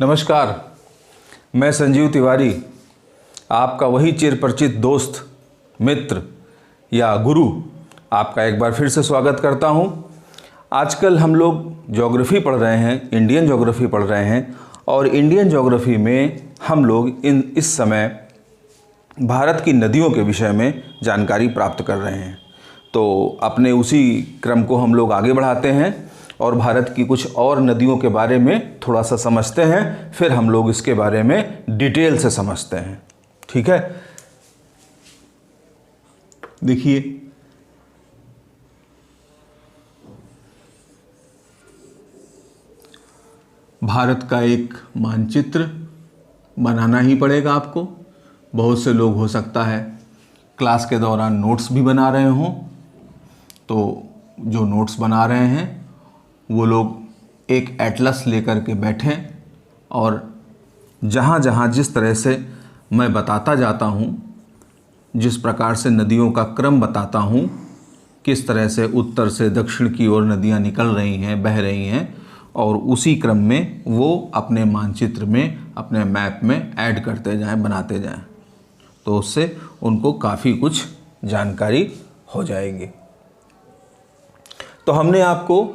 नमस्कार, मैं संजीव तिवारी, आपका वही चिरपरिचित दोस्त, मित्र या गुरु आपका एक बार फिर से स्वागत करता हूं। आजकल हम लोग ज्योग्राफी पढ़ रहे हैं, इंडियन ज्योग्राफी पढ़ रहे हैं और इंडियन ज्योग्राफी में हम लोग इस समय भारत की नदियों के विषय में जानकारी प्राप्त कर रहे हैं। तो अपने उसी क्रम को हम लोग आगे बढ़ाते हैं और भारत की कुछ और नदियों के बारे में थोड़ा सा समझते हैं, फिर हम लोग इसके बारे में डिटेल से समझते हैं। ठीक है, देखिए भारत का एक मानचित्र बनाना ही पड़ेगा आपको। बहुत से लोग हो सकता है क्लास के दौरान नोट्स भी बना रहे हों, तो जो नोट्स बना रहे हैं वो लोग एक एटलस लेकर के बैठें और जहाँ जहाँ जिस तरह से मैं बताता जाता हूँ, जिस प्रकार से नदियों का क्रम बताता हूँ, किस तरह से उत्तर से दक्षिण की ओर नदियाँ निकल रही हैं, बह रही हैं, और उसी क्रम में वो अपने मानचित्र में, अपने मैप में ऐड करते जाएं, बनाते जाएं, तो उससे उनको काफ़ी कुछ जानकारी हो जाएगी। तो हमने आपको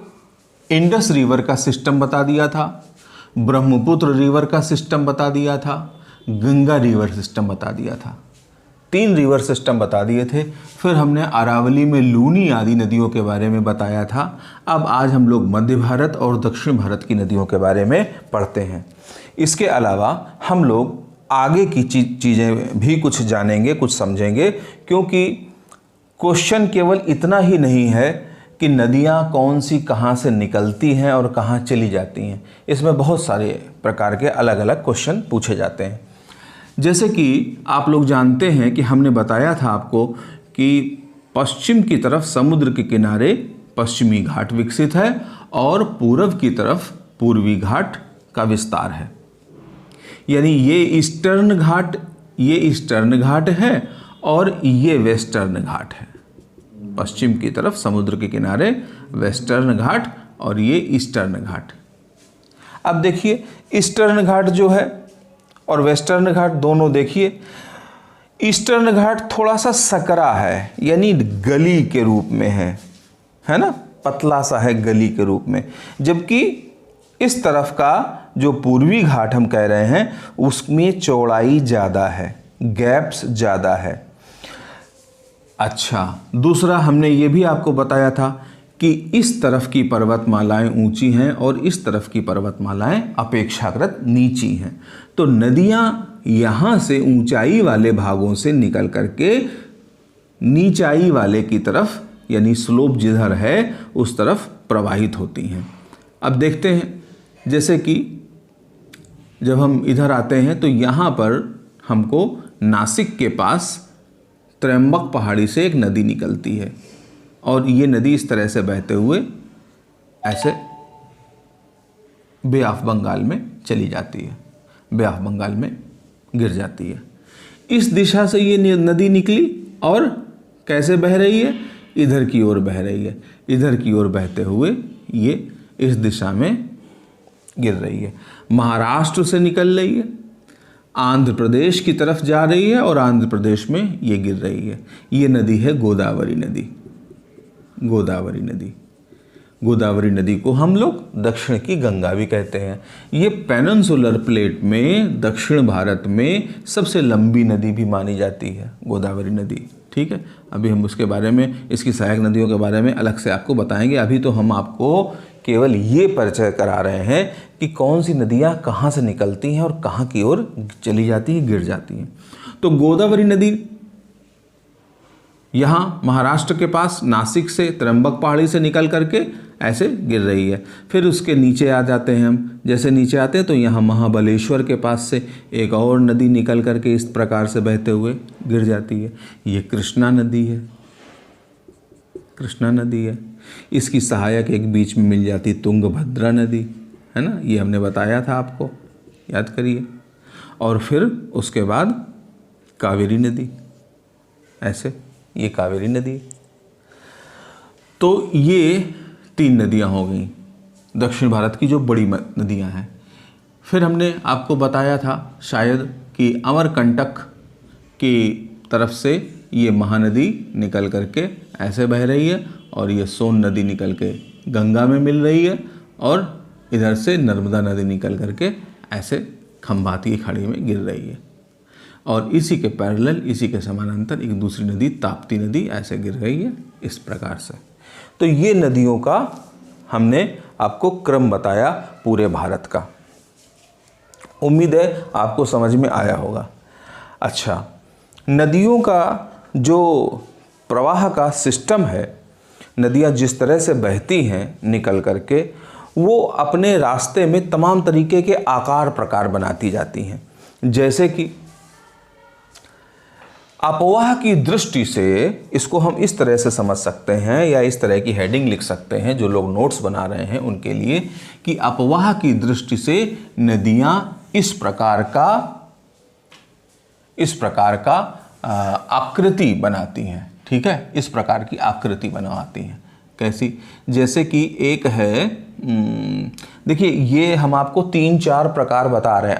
इंडस रिवर का सिस्टम बता दिया था, ब्रह्मपुत्र रिवर का सिस्टम बता दिया था, गंगा रिवर सिस्टम बता दिया था। 3 रिवर सिस्टम बता दिए थे। फिर हमने अरावली में लूनी आदि नदियों के बारे में बताया था। अब आज हम लोग मध्य भारत और दक्षिण भारत की नदियों के बारे में पढ़ते हैं। इसके अलावा हम लोग आगे की चीज़ें भी कुछ जानेंगे, कुछ समझेंगे, क्योंकि क्वेश्चन केवल इतना ही नहीं है कि नदियाँ कौन सी कहाँ से निकलती हैं और कहाँ चली जाती हैं। इसमें बहुत सारे प्रकार के अलग अलग क्वेश्चन पूछे जाते हैं। जैसे कि आप लोग जानते हैं कि हमने बताया था आपको कि पश्चिम की तरफ समुद्र के किनारे पश्चिमी घाट विकसित है और पूर्व की तरफ पूर्वी घाट का विस्तार है। यानी ये ईस्टर्न घाट है और ये वेस्टर्न घाट है। पश्चिम की तरफ समुद्र के किनारे वेस्टर्न घाट और ये ईस्टर्न घाट। अब देखिए, ईस्टर्न घाट जो है और वेस्टर्न घाट दोनों देखिए, ईस्टर्न घाट थोड़ा सा सकरा है, यानी गली के रूप में है ना, पतला सा है गली के रूप में। जबकि इस तरफ का जो पूर्वी घाट हम कह रहे हैं उसमें चौड़ाई ज़्यादा है, गैप्स ज़्यादा है। अच्छा, दूसरा हमने ये भी आपको बताया था कि इस तरफ की पर्वतमालाएं ऊंची हैं और इस तरफ की पर्वतमालाएं अपेक्षाकृत नीची हैं। तो नदियां यहाँ से ऊंचाई वाले भागों से निकल करके नीचाई वाले की तरफ, यानी स्लोप जिधर है उस तरफ प्रवाहित होती हैं। अब देखते हैं, जैसे कि जब हम इधर आते हैं तो यहाँ पर हमको नासिक के पास त्र्यंबक पहाड़ी से एक नदी निकलती है और ये नदी इस तरह से बहते हुए ऐसे बे ऑफ बंगाल में चली जाती है, बे ऑफ बंगाल में गिर जाती है। इस दिशा से ये नदी निकली और कैसे बह रही है, इधर की ओर बह रही है। इधर की ओर बहते हुए ये इस दिशा में गिर रही है, महाराष्ट्र से निकल रही है, आंध्र प्रदेश की तरफ जा रही है और आंध्र प्रदेश में ये गिर रही है। ये नदी है गोदावरी नदी। गोदावरी नदी, गोदावरी नदी को हम लोग दक्षिण की गंगा भी कहते हैं। ये पेनिनसुलर प्लेट में दक्षिण भारत में सबसे लंबी नदी भी मानी जाती है, गोदावरी नदी। ठीक है, अभी हम उसके बारे में, इसकी सहायक नदियों के बारे में अलग से आपको बताएंगे। अभी तो हम आपको केवल ये परिचय करा रहे हैं कि कौन सी नदियाँ कहाँ से निकलती हैं और कहाँ की ओर चली जाती हैं, गिर जाती हैं। तो गोदावरी नदी यहाँ महाराष्ट्र के पास नासिक से त्र्यंबक पहाड़ी से निकल करके ऐसे गिर रही है। फिर उसके नीचे आ जाते हैं हम, जैसे नीचे आते हैं तो यहाँ महाबलेश्वर के पास से एक और नदी निकल करके इस प्रकार से बहते हुए गिर जाती है। ये कृष्णा नदी है, कृष्णा नदी है। इसकी सहायक एक बीच में मिल जाती तुंगभद्रा नदी, है ना, ये हमने बताया था आपको, याद करिए। और फिर उसके बाद कावेरी नदी, ऐसे ये कावेरी नदी। तो ये 3 नदियाँ हो गई दक्षिण भारत की जो बड़ी नदियाँ हैं। फिर हमने आपको बताया था शायद कि अमरकंटक की तरफ से ये महानदी निकल करके ऐसे बह रही है और ये सोन नदी निकल के गंगा में मिल रही है और इधर से नर्मदा नदी निकल करके ऐसे खंभाती की खाड़ी में गिर रही है और इसी के पैरेलल, इसी के समानांतर एक दूसरी नदी ताप्ती नदी ऐसे गिर रही है इस प्रकार से। तो ये नदियों का हमने आपको क्रम बताया पूरे भारत का। उम्मीद है आपको समझ में आया होगा। अच्छा, नदियों का जो प्रवाह का सिस्टम है, नदियाँ जिस तरह से बहती हैं निकल करके, वो अपने रास्ते में तमाम तरीके के आकार प्रकार बनाती जाती हैं। जैसे कि अपवाह की दृष्टि से इसको हम इस तरह से समझ सकते हैं या इस तरह की हेडिंग लिख सकते हैं जो लोग नोट्स बना रहे हैं उनके लिए, कि अपवाह की दृष्टि से नदियां इस प्रकार का आकृति बनाती हैं। ठीक है, इस प्रकार की आकृति बनाती हैं। कैसी? जैसे कि एक है, देखिए ये हम आपको 3-4 प्रकार बता रहे हैं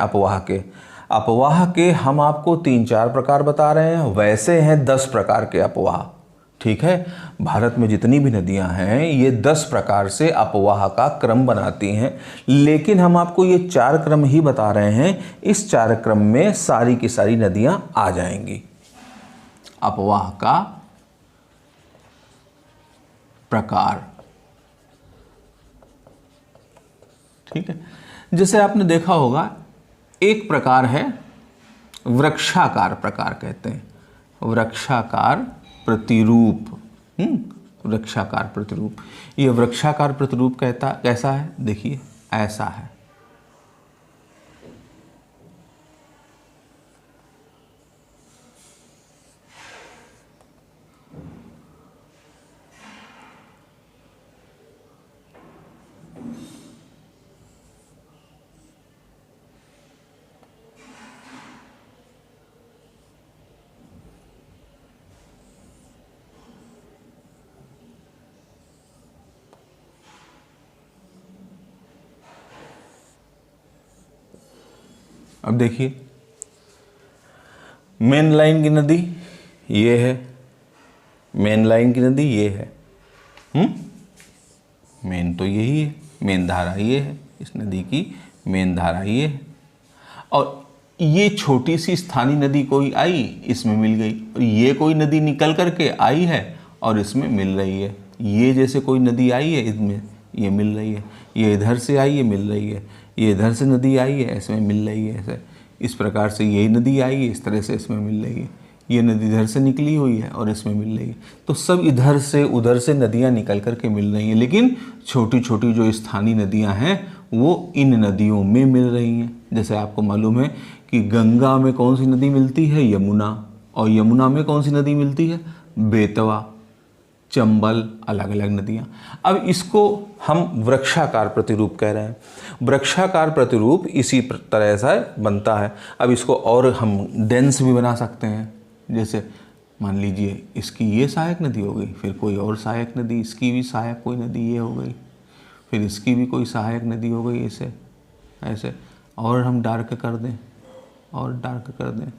अपवाह के हम आपको 3-4 प्रकार बता रहे हैं। वैसे हैं 10 प्रकार के अपवाह। ठीक है, भारत में जितनी भी नदियां हैं ये 10 प्रकार से अपवाह का क्रम बनाती हैं, लेकिन हम आपको ये 4 क्रम ही बता रहे हैं। इस 4 क्रम में सारी की सारी नदियां आ जाएंगी। अपवाह का प्रकार, ठीक है। जैसे आपने देखा होगा, एक प्रकार है वृक्षाकार प्रकार, कहते हैं वृक्षाकार प्रतिरूप। वृक्षाकार प्रतिरूप, ये वृक्षाकार प्रतिरूप कैसा है? देखिए ऐसा है। अब देखिए, मेन लाइन की नदी ये है, मेन लाइन की नदी ये है। मेन तो यही है, मेन धारा ये है, इस नदी की मेन धारा ये है। और ये छोटी सी स्थानीय नदी कोई आई, इसमें मिल गई, और ये कोई नदी निकल करके आई है और इसमें मिल रही है। ये जैसे कोई नदी आई है, इसमें ये मिल रही है। ये इधर से आई है, मिल रही है। ये इधर से नदी आई है, इसमें मिल रही है। ऐसे इस प्रकार से यही नदी आई है, इस तरह से इसमें मिल रही है। ये नदी इधर से निकली हुई है और इसमें मिल रही है। तो सब इधर से उधर से नदियाँ निकल करके मिल रही हैं, लेकिन छोटी छोटी जो स्थानीय नदियाँ हैं वो इन नदियों में मिल रही हैं। जैसे आपको मालूम है कि गंगा में कौन सी नदी मिलती है? यमुना। और यमुना में कौन सी नदी मिलती है? बेतवा, चंबल, अलग अलग नदियाँ। अब इसको हम वृक्षाकार प्रतिरूप कह रहे हैं। वृक्षाकार प्रतिरूप इसी तरह से बनता है। अब इसको और हम डेंस भी बना सकते हैं। जैसे मान लीजिए इसकी ये सहायक नदी हो गई, फिर कोई और सहायक नदी, इसकी भी सहायक कोई नदी ये हो गई, फिर इसकी भी कोई सहायक नदी हो गई, ऐसे ऐसे। और हम डार्क कर दें, और डार्क कर दें,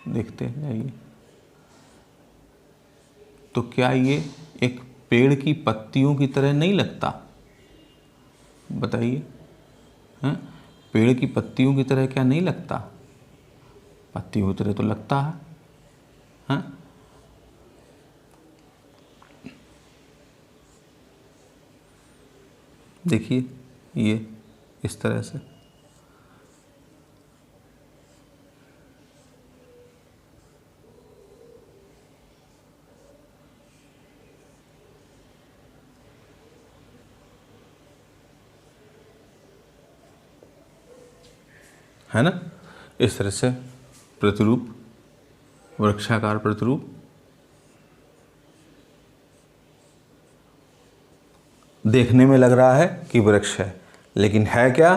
देखते जाइए। तो क्या ये एक पेड़ की पत्तियों की तरह नहीं लगता? बताइए, हैं? पेड़ की पत्तियों की तरह क्या नहीं लगता? पत्तियों की तरह तो लगता है, हैं? देखिए ये इस तरह से। है ना? इस तरह से प्रतिरूप, वृक्षाकार प्रतिरूप। देखने में लग रहा है कि वृक्ष है, लेकिन है क्या?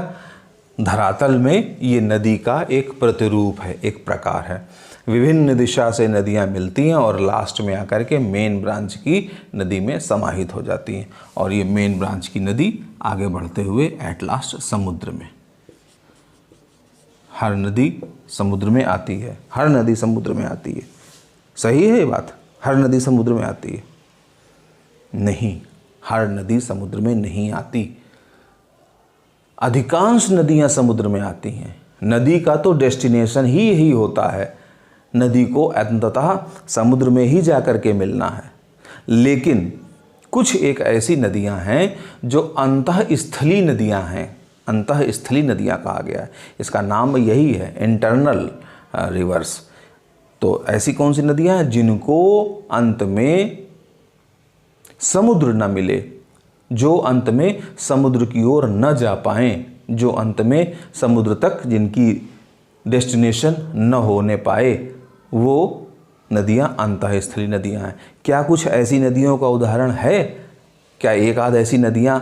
धरातल में ये नदी का एक प्रतिरूप है, एक प्रकार है। विभिन्न दिशा से नदियाँ मिलती हैं और लास्ट में आकर के मेन ब्रांच की नदी में समाहित हो जाती हैं, और ये मेन ब्रांच की नदी आगे बढ़ते हुए एट लास्ट समुद्र में। हर नदी समुद्र में आती है, हर नदी समुद्र में आती है। सही है ये बात? हर नदी समुद्र में आती है? नहीं, हर नदी समुद्र में नहीं आती। अधिकांश नदियां समुद्र में आती हैं। नदी का तो डेस्टिनेशन ही यही होता है, नदी को अंततः समुद्र में ही जाकर के मिलना है। लेकिन कुछ एक ऐसी नदियां हैं जो अंतःस्थलीय नदियां हैं, अंतःस्थलीय नदियां कहा गया है, इसका नाम यही है, इंटरनल रिवर्स। तो ऐसी कौन सी नदियां हैं जिनको अंत में समुद्र न मिले, जो अंत में समुद्र की ओर न जा पाएं, जो अंत में समुद्र तक जिनकी डेस्टिनेशन न होने पाए, वो नदियां अंतःस्थलीय नदियां हैं। क्या कुछ ऐसी नदियों का उदाहरण है? क्या एक आध ऐसी नदियां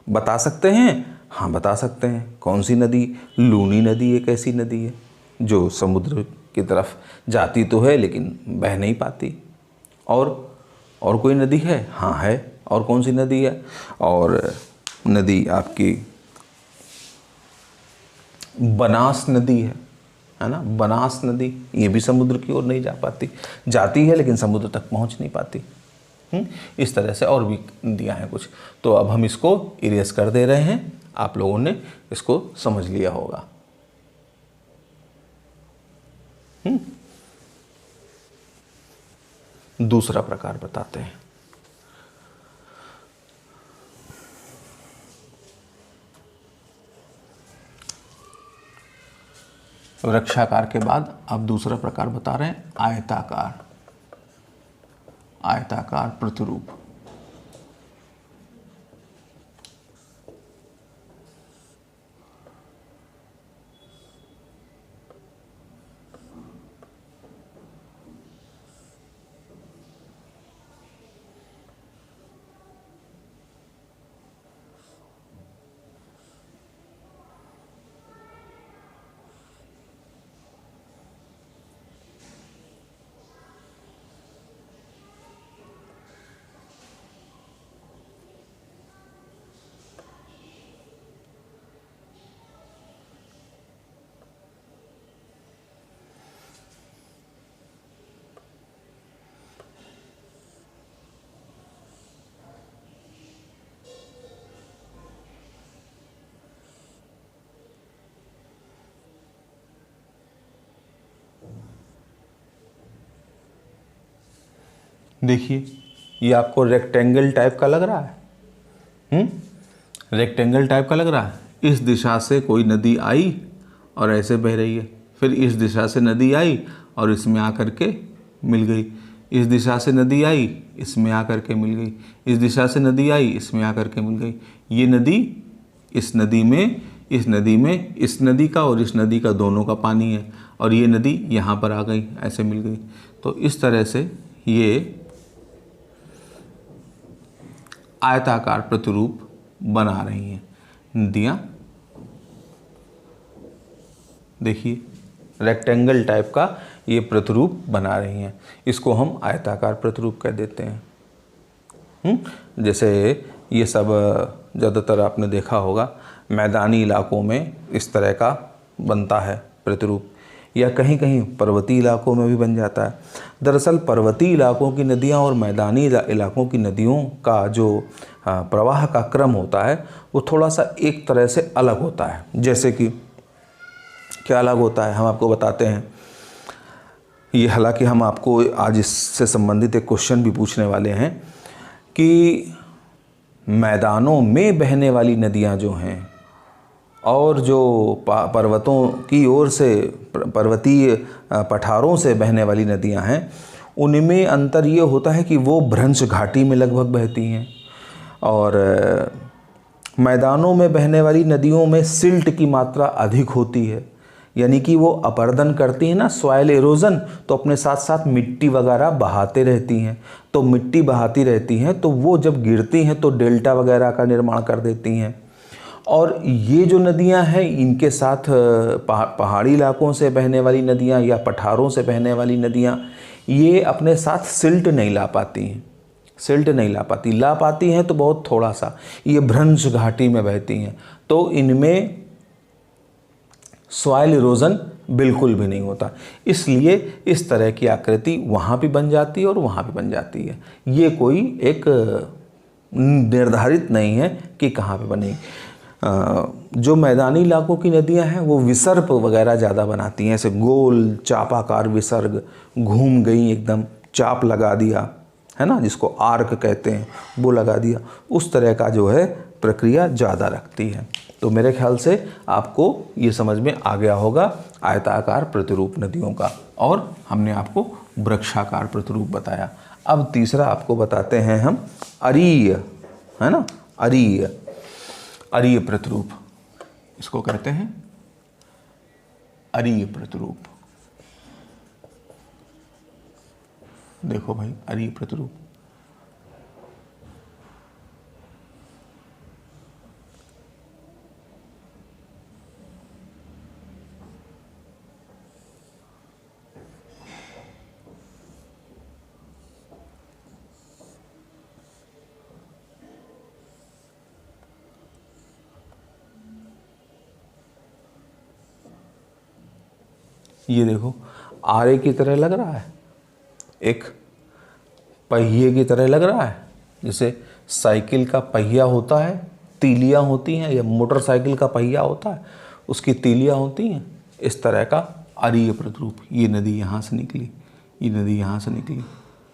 बता सकते हैं? हाँ, बता सकते हैं। कौन सी नदी? लूनी नदी एक ऐसी नदी है जो समुद्र की तरफ जाती तो है लेकिन बह नहीं पाती। और कोई नदी है? हाँ है। और कौन सी नदी है? और नदी आपकी बनास नदी है ना? बनास नदी, ये भी समुद्र की ओर नहीं जा पाती, जाती है लेकिन समुद्र तक पहुंच नहीं पाती। इस तरह से और भी नदियाँ हैं कुछ। तो अब हम इसको इरेज कर दे रहे हैं, आप लोगों ने इसको समझ लिया होगा। दूसरा प्रकार बताते हैं। वृक्षाकार के बाद अब दूसरा प्रकार बता रहे हैं, आयताकार। आयताकार प्रतिरूप। देखिए, ये आपको रेक्टेंगल टाइप का लग रहा है। रेक्टेंगल टाइप का लग रहा है। इस दिशा से कोई नदी आई और ऐसे बह रही है, फिर इस दिशा से नदी आई और इसमें आकर के मिल गई, इस दिशा से नदी आई, इसमें आकर के मिल गई, इस दिशा से नदी आई, इसमें आकर के मिल गई। ये नदी इस नदी में, इस नदी में, इस नदी का और इस नदी का दोनों का पानी है, और ये नदी यहाँ पर आ गई, ऐसे मिल गई। तो इस तरह से ये आयताकार प्रतिरूप बना रही हैं नदियाँ। देखिए, रेक्टेंगल टाइप का ये प्रतिरूप बना रही हैं, इसको हम आयताकार प्रतिरूप कह देते हैं। जैसे ये सब ज़्यादातर आपने देखा होगा मैदानी इलाकों में इस तरह का बनता है प्रतिरूप, या कहीं कहीं पर्वतीय इलाकों में भी बन जाता है। दरअसल पर्वतीय इलाकों की नदियाँ और मैदानी इलाकों की नदियों का जो प्रवाह का क्रम होता है वो थोड़ा सा एक तरह से अलग होता है। जैसे कि क्या अलग होता है, हम आपको बताते हैं। ये हालांकि हम आपको आज इससे संबंधित एक क्वेश्चन भी पूछने वाले हैं कि मैदानों में बहने वाली नदियाँ जो हैं और जो पर्वतों की ओर से, पर्वतीय पठारों से बहने वाली नदियां हैं, उनमें अंतर ये होता है कि वो भ्रंश घाटी में लगभग बहती हैं, और मैदानों में बहने वाली नदियों में सिल्ट की मात्रा अधिक होती है, यानी कि वो अपर्दन करती हैं ना, सॉइल एरोजन, तो अपने साथ साथ मिट्टी वगैरह बहाते रहती हैं। तो मिट्टी बहाती रहती हैं तो वो जब गिरती हैं तो डेल्टा वगैरह का निर्माण कर देती हैं। और ये जो नदियां हैं इनके साथ पहाड़ी इलाकों से बहने वाली नदियां या पठारों से बहने वाली नदियां ये अपने साथ सिल्ट नहीं ला पाती हैं, सिल्ट नहीं ला पाती हैं तो बहुत थोड़ा सा। ये भ्रंश घाटी में बहती हैं तो इनमें सॉइल इरोजन बिल्कुल भी नहीं होता, इसलिए इस तरह की आकृति वहाँ भी बन जाती है और वहाँ भी बन जाती है। ये कोई एक निर्धारित नहीं है कि कहाँ पे बनेगी। जो मैदानी इलाकों की नदियाँ हैं वो विसर्प वगैरह ज़्यादा बनाती हैं, ऐसे गोल चापाकार विसर्ग, घूम गई एकदम, चाप लगा दिया है ना, जिसको आर्क कहते हैं, वो लगा दिया, उस तरह का जो है प्रक्रिया ज़्यादा रखती है। तो मेरे ख्याल से आपको ये समझ में आ गया होगा आयताकार प्रतिरूप नदियों का, और हमने आपको वृक्षाकार प्रतिरूप बताया। अब तीसरा आपको बताते हैं हम अरीय, है ना, अरीय, अरीय प्रतिरूप, इसको कहते हैं अरीय प्रतिरूप। देखो भाई, अरीय प्रतिरूप ये देखो आरे की तरह लग रहा है, एक पहिए की तरह लग रहा है, जैसे साइकिल का पहिया होता है, तीलियां होती हैं, या मोटरसाइकिल का पहिया होता है उसकी तीलियां होती हैं, इस तरह का अरीय प्रतिरूप। ये नदी यहाँ से निकली, ये नदी यहाँ से निकली,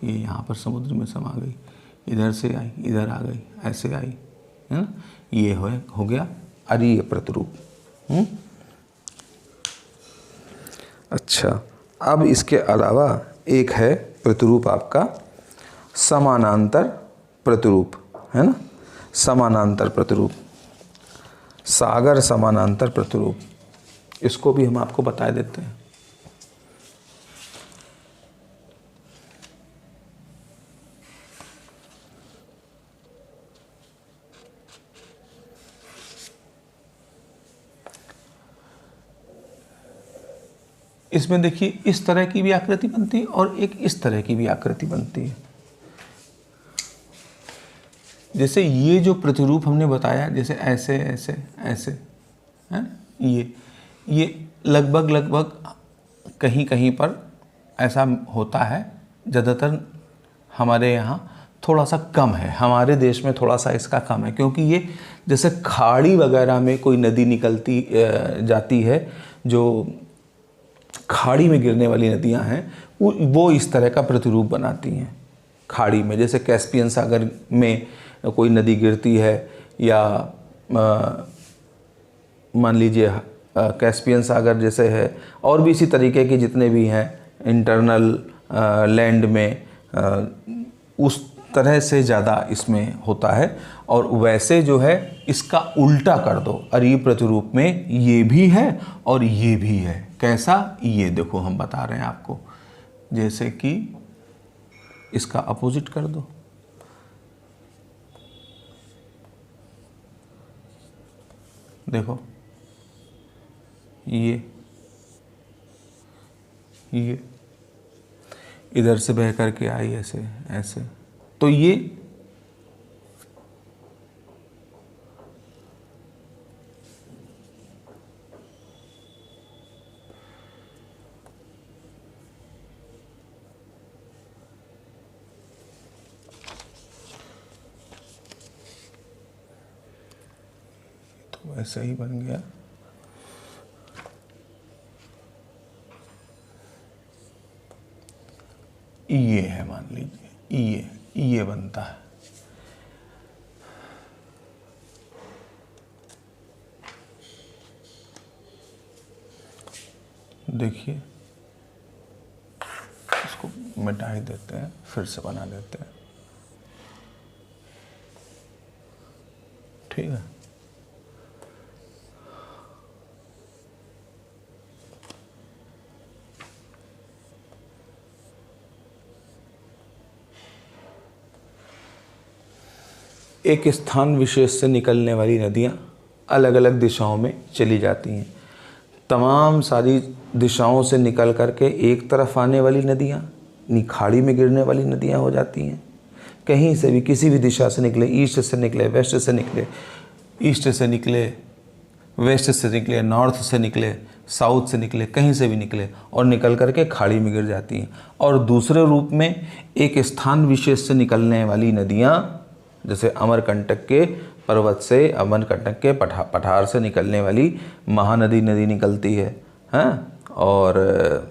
ये यहाँ पर समुद्र में समा गई, इधर से आई, इधर आ गई, ऐसे आई, है ना, ये हो गया अरीय प्रतिरूप। अच्छा, अब इसके अलावा एक है प्रतिरूप आपका समानांतर प्रतिरूप, है ना, समानांतर प्रतिरूप, सागर समानांतर प्रतिरूप, इसको भी हम आपको बता देते हैं। इसमें देखिए इस तरह की भी आकृति बनती है और एक इस तरह की भी आकृति बनती है। जैसे ये जो प्रतिरूप हमने बताया, जैसे ऐसे ऐसे ऐसे, है, ये लगभग कहीं कहीं पर ऐसा होता है, ज़्यादातर हमारे यहाँ थोड़ा सा कम है, हमारे देश में थोड़ा सा इसका कम है, क्योंकि ये जैसे खाड़ी वगैरह में कोई नदी निकलती जाती है, जो खाड़ी में गिरने वाली नदियां हैं वो इस तरह का प्रतिरूप बनाती हैं खाड़ी में। जैसे कैस्पियन सागर में कोई नदी गिरती है, या मान लीजिए कैस्पियन सागर जैसे है, और भी इसी तरीके के जितने भी हैं इंटरनल लैंड में, उस तरह से ज़्यादा इसमें होता है। और वैसे जो है इसका उल्टा कर दो, अरीय प्रतिरूप में ये भी है और ये भी है। कैसा, ये देखो हम बता रहे हैं आपको, जैसे कि इसका अपोजिट कर दो, देखो ये इधर से बह करके आई ऐसे ऐसे, तो ये तो ऐसा ही बन गया। ये है, मान लीजिए ये बनता है। देखिए इसको मिटा ही देते हैं, फिर से बना देते हैं, ठीक है। एक स्थान विशेष से निकलने वाली नदियाँ अलग अलग दिशाओं में चली जाती हैं। तमाम सारी दिशाओं से निकल करके एक तरफ आने वाली नदियाँ खाड़ी में गिरने वाली नदियाँ हो जाती हैं। कहीं से भी किसी भी दिशा से निकले, ईस्ट से निकले, वेस्ट से निकले, ईस्ट से निकले, वेस्ट से निकले, नॉर्थ से निकले, साउथ से निकले, कहीं से भी निकले और निकल करके खाड़ी में गिर जाती हैं। और दूसरे रूप में एक स्थान विशेष से निकलने वाली नदियाँ, जैसे अमरकंटक के पर्वत से, अमरकंटक के पठार से निकलने वाली महानदी नदी निकलती है, हाँ, और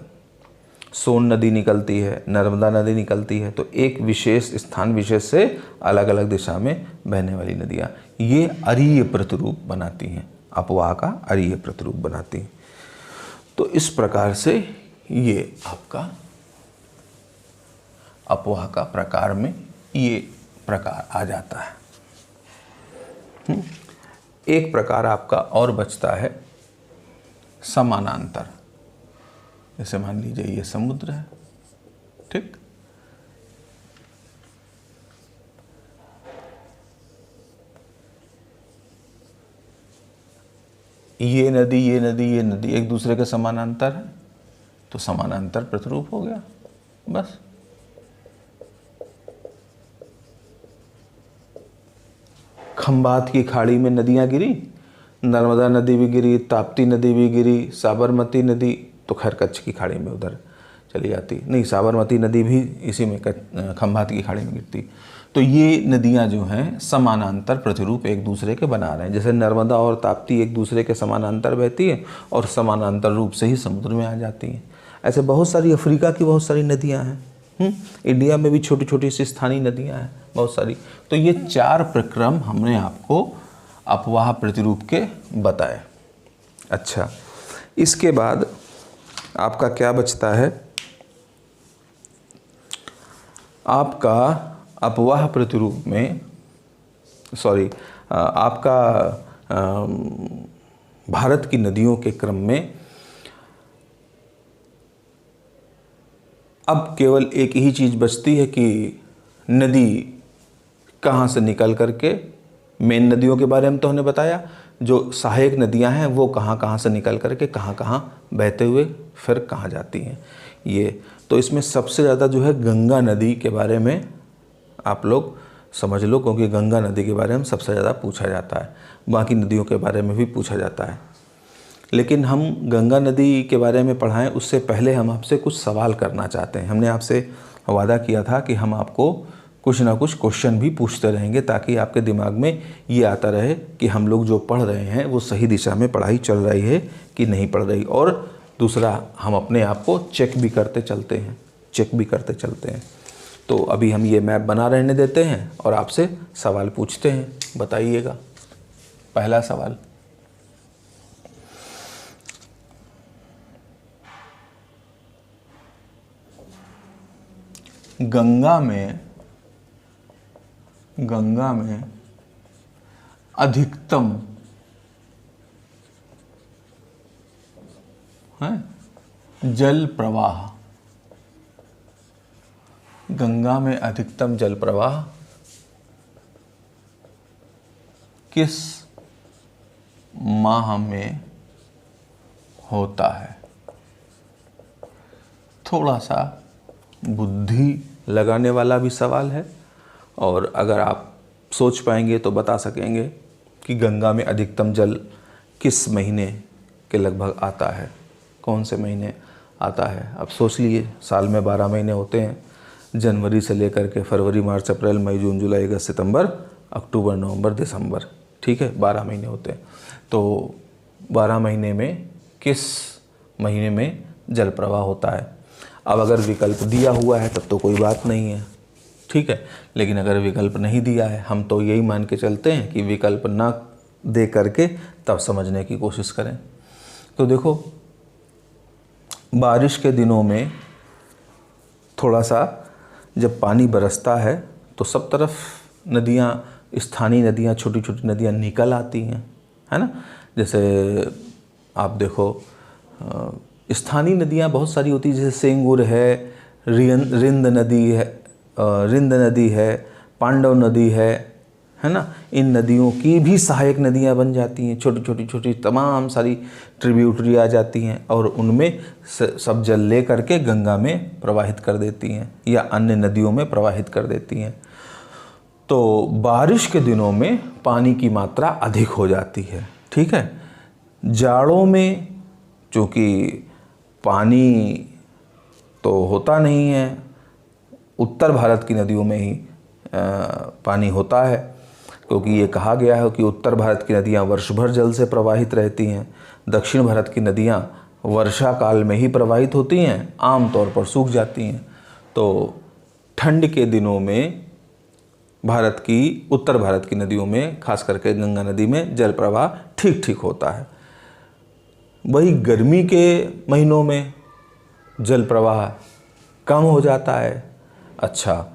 सोन नदी निकलती है, नर्मदा नदी निकलती है। तो एक विशेष स्थान विशेष से अलग अलग दिशा में बहने वाली नदियाँ, ये अरीय प्रतिरूप बनाती हैं, अपवाह का अरीय प्रतिरूप बनाती हैं। तो इस प्रकार से ये आपका अपवाह का प्रकार में ये प्रकार आ जाता है। एक प्रकार आपका और बचता है समानांतर। जैसे मान लीजिए ये समुद्र है, ठीक, ये नदी, ये नदी, ये नदी एक दूसरे के समानांतर है, तो समानांतर प्रतिरूप हो गया बस। खंभात की खाड़ी में नदियां गिरी, नर्मदा नदी भी गिरी, ताप्ती नदी भी गिरी, साबरमती नदी तो खैर कच्छ की खाड़ी में उधर चली जाती, नहीं साबरमती नदी भी इसी में खंभात की खाड़ी में गिरती। तो ये नदियां जो हैं समानांतर प्रतिरूप एक दूसरे के बना रहे हैं। जैसे नर्मदा और ताप्ती एक दूसरे के समानांतर बहती है और समानांतर रूप से ही समुद्र में आ जाती हैं। ऐसे बहुत सारी, अफ्रीका की बहुत सारी नदियाँ हैं, इंडिया में भी छोटी छोटी सी स्थानीय नदियाँ हैं बहुत सारी। तो ये 4 प्रक्रम हमने आपको अपवाह प्रतिरूप के बताए। अच्छा, इसके बाद आपका क्या बचता है? आपका अपवाह प्रतिरूप में, आपका भारत की नदियों के क्रम में अब केवल एक ही चीज़ बचती है कि नदी कहाँ से निकल करके, मेन नदियों के बारे में तो हमने बताया, जो सहायक नदियां हैं वो कहाँ कहाँ से निकल करके कहाँ कहाँ बहते हुए फिर कहाँ जाती हैं। ये तो इसमें सबसे ज़्यादा जो है गंगा नदी के बारे में आप लोग समझ लो, क्योंकि गंगा नदी के बारे में सबसे ज़्यादा पूछा जाता है। बाकी नदियों के बारे में भी पूछा जाता है, लेकिन हम गंगा नदी के बारे में पढ़ाएं उससे पहले हम आपसे कुछ सवाल करना चाहते हैं। हमने आपसे वादा किया था कि हम आपको कुछ ना कुछ क्वेश्चन भी पूछते रहेंगे, ताकि आपके दिमाग में ये आता रहे कि हम लोग जो पढ़ रहे हैं वो सही दिशा में पढ़ाई चल रही है कि नहीं पढ़ रही। और दूसरा, हम अपने आप को चेक भी करते चलते हैं। तो अभी हम ये मैप बना रहने देते हैं और आपसे सवाल पूछते हैं, बताइएगा। पहला सवाल, गंगा में अधिकतम है जल प्रवाह, गंगा में अधिकतम जल प्रवाह किस माह में होता है? थोड़ा सा बुद्धि लगाने वाला भी सवाल है, और अगर आप सोच पाएंगे तो बता सकेंगे कि गंगा में अधिकतम जल किस महीने के लगभग आता है, कौन से महीने आता है। अब सोच लिए, साल में 12 महीने होते हैं, जनवरी से लेकर के फरवरी, मार्च, अप्रैल, मई, जून, जुलाई, अगस्त, सितंबर, अक्टूबर, नवंबर, दिसंबर, ठीक है, 12 महीने होते हैं। तो 12 महीने में किस महीने में जल प्रवाह होता है? अब अगर विकल्प दिया हुआ है तब तो कोई बात नहीं है, ठीक है, लेकिन अगर विकल्प नहीं दिया है, हम तो यही मान के चलते हैं कि विकल्प ना दे करके तब समझने की कोशिश करें। तो देखो, बारिश के दिनों में थोड़ा सा जब पानी बरसता है तो सब तरफ नदियाँ, स्थानीय नदियाँ, छोटी छोटी नदियाँ निकल आती हैं, है ना। जैसे आप देखो, स्थानीय नदियाँ बहुत सारी होती है, जैसे सेंगुर है, रिंद नदी है, पांडव नदी है है ना, इन नदियों की भी सहायक नदियाँ बन जाती हैं, छोटी छोटी छोटी तमाम सारी ट्रिब्यूटरी आ जाती हैं और उनमें सब जल ले करके गंगा में प्रवाहित कर देती हैं या अन्य नदियों में प्रवाहित कर देती हैं। तो बारिश के दिनों में पानी की मात्रा अधिक हो जाती है, ठीक है। जाड़ों में चूँकि पानी तो होता नहीं है, उत्तर भारत की नदियों में ही पानी होता है, क्योंकि ये कहा गया है कि उत्तर भारत की नदियाँ वर्ष भर जल से प्रवाहित रहती हैं, दक्षिण भारत की नदियाँ वर्षा काल में ही प्रवाहित होती हैं, आमतौर पर सूख जाती हैं। तो ठंड के दिनों में उत्तर भारत की नदियों में, खास करके गंगा नदी में जल प्रवाह ठीक ठीक होता है। वही गर्मी के महीनों में जल प्रवाह कम हो जाता है। अच्छा,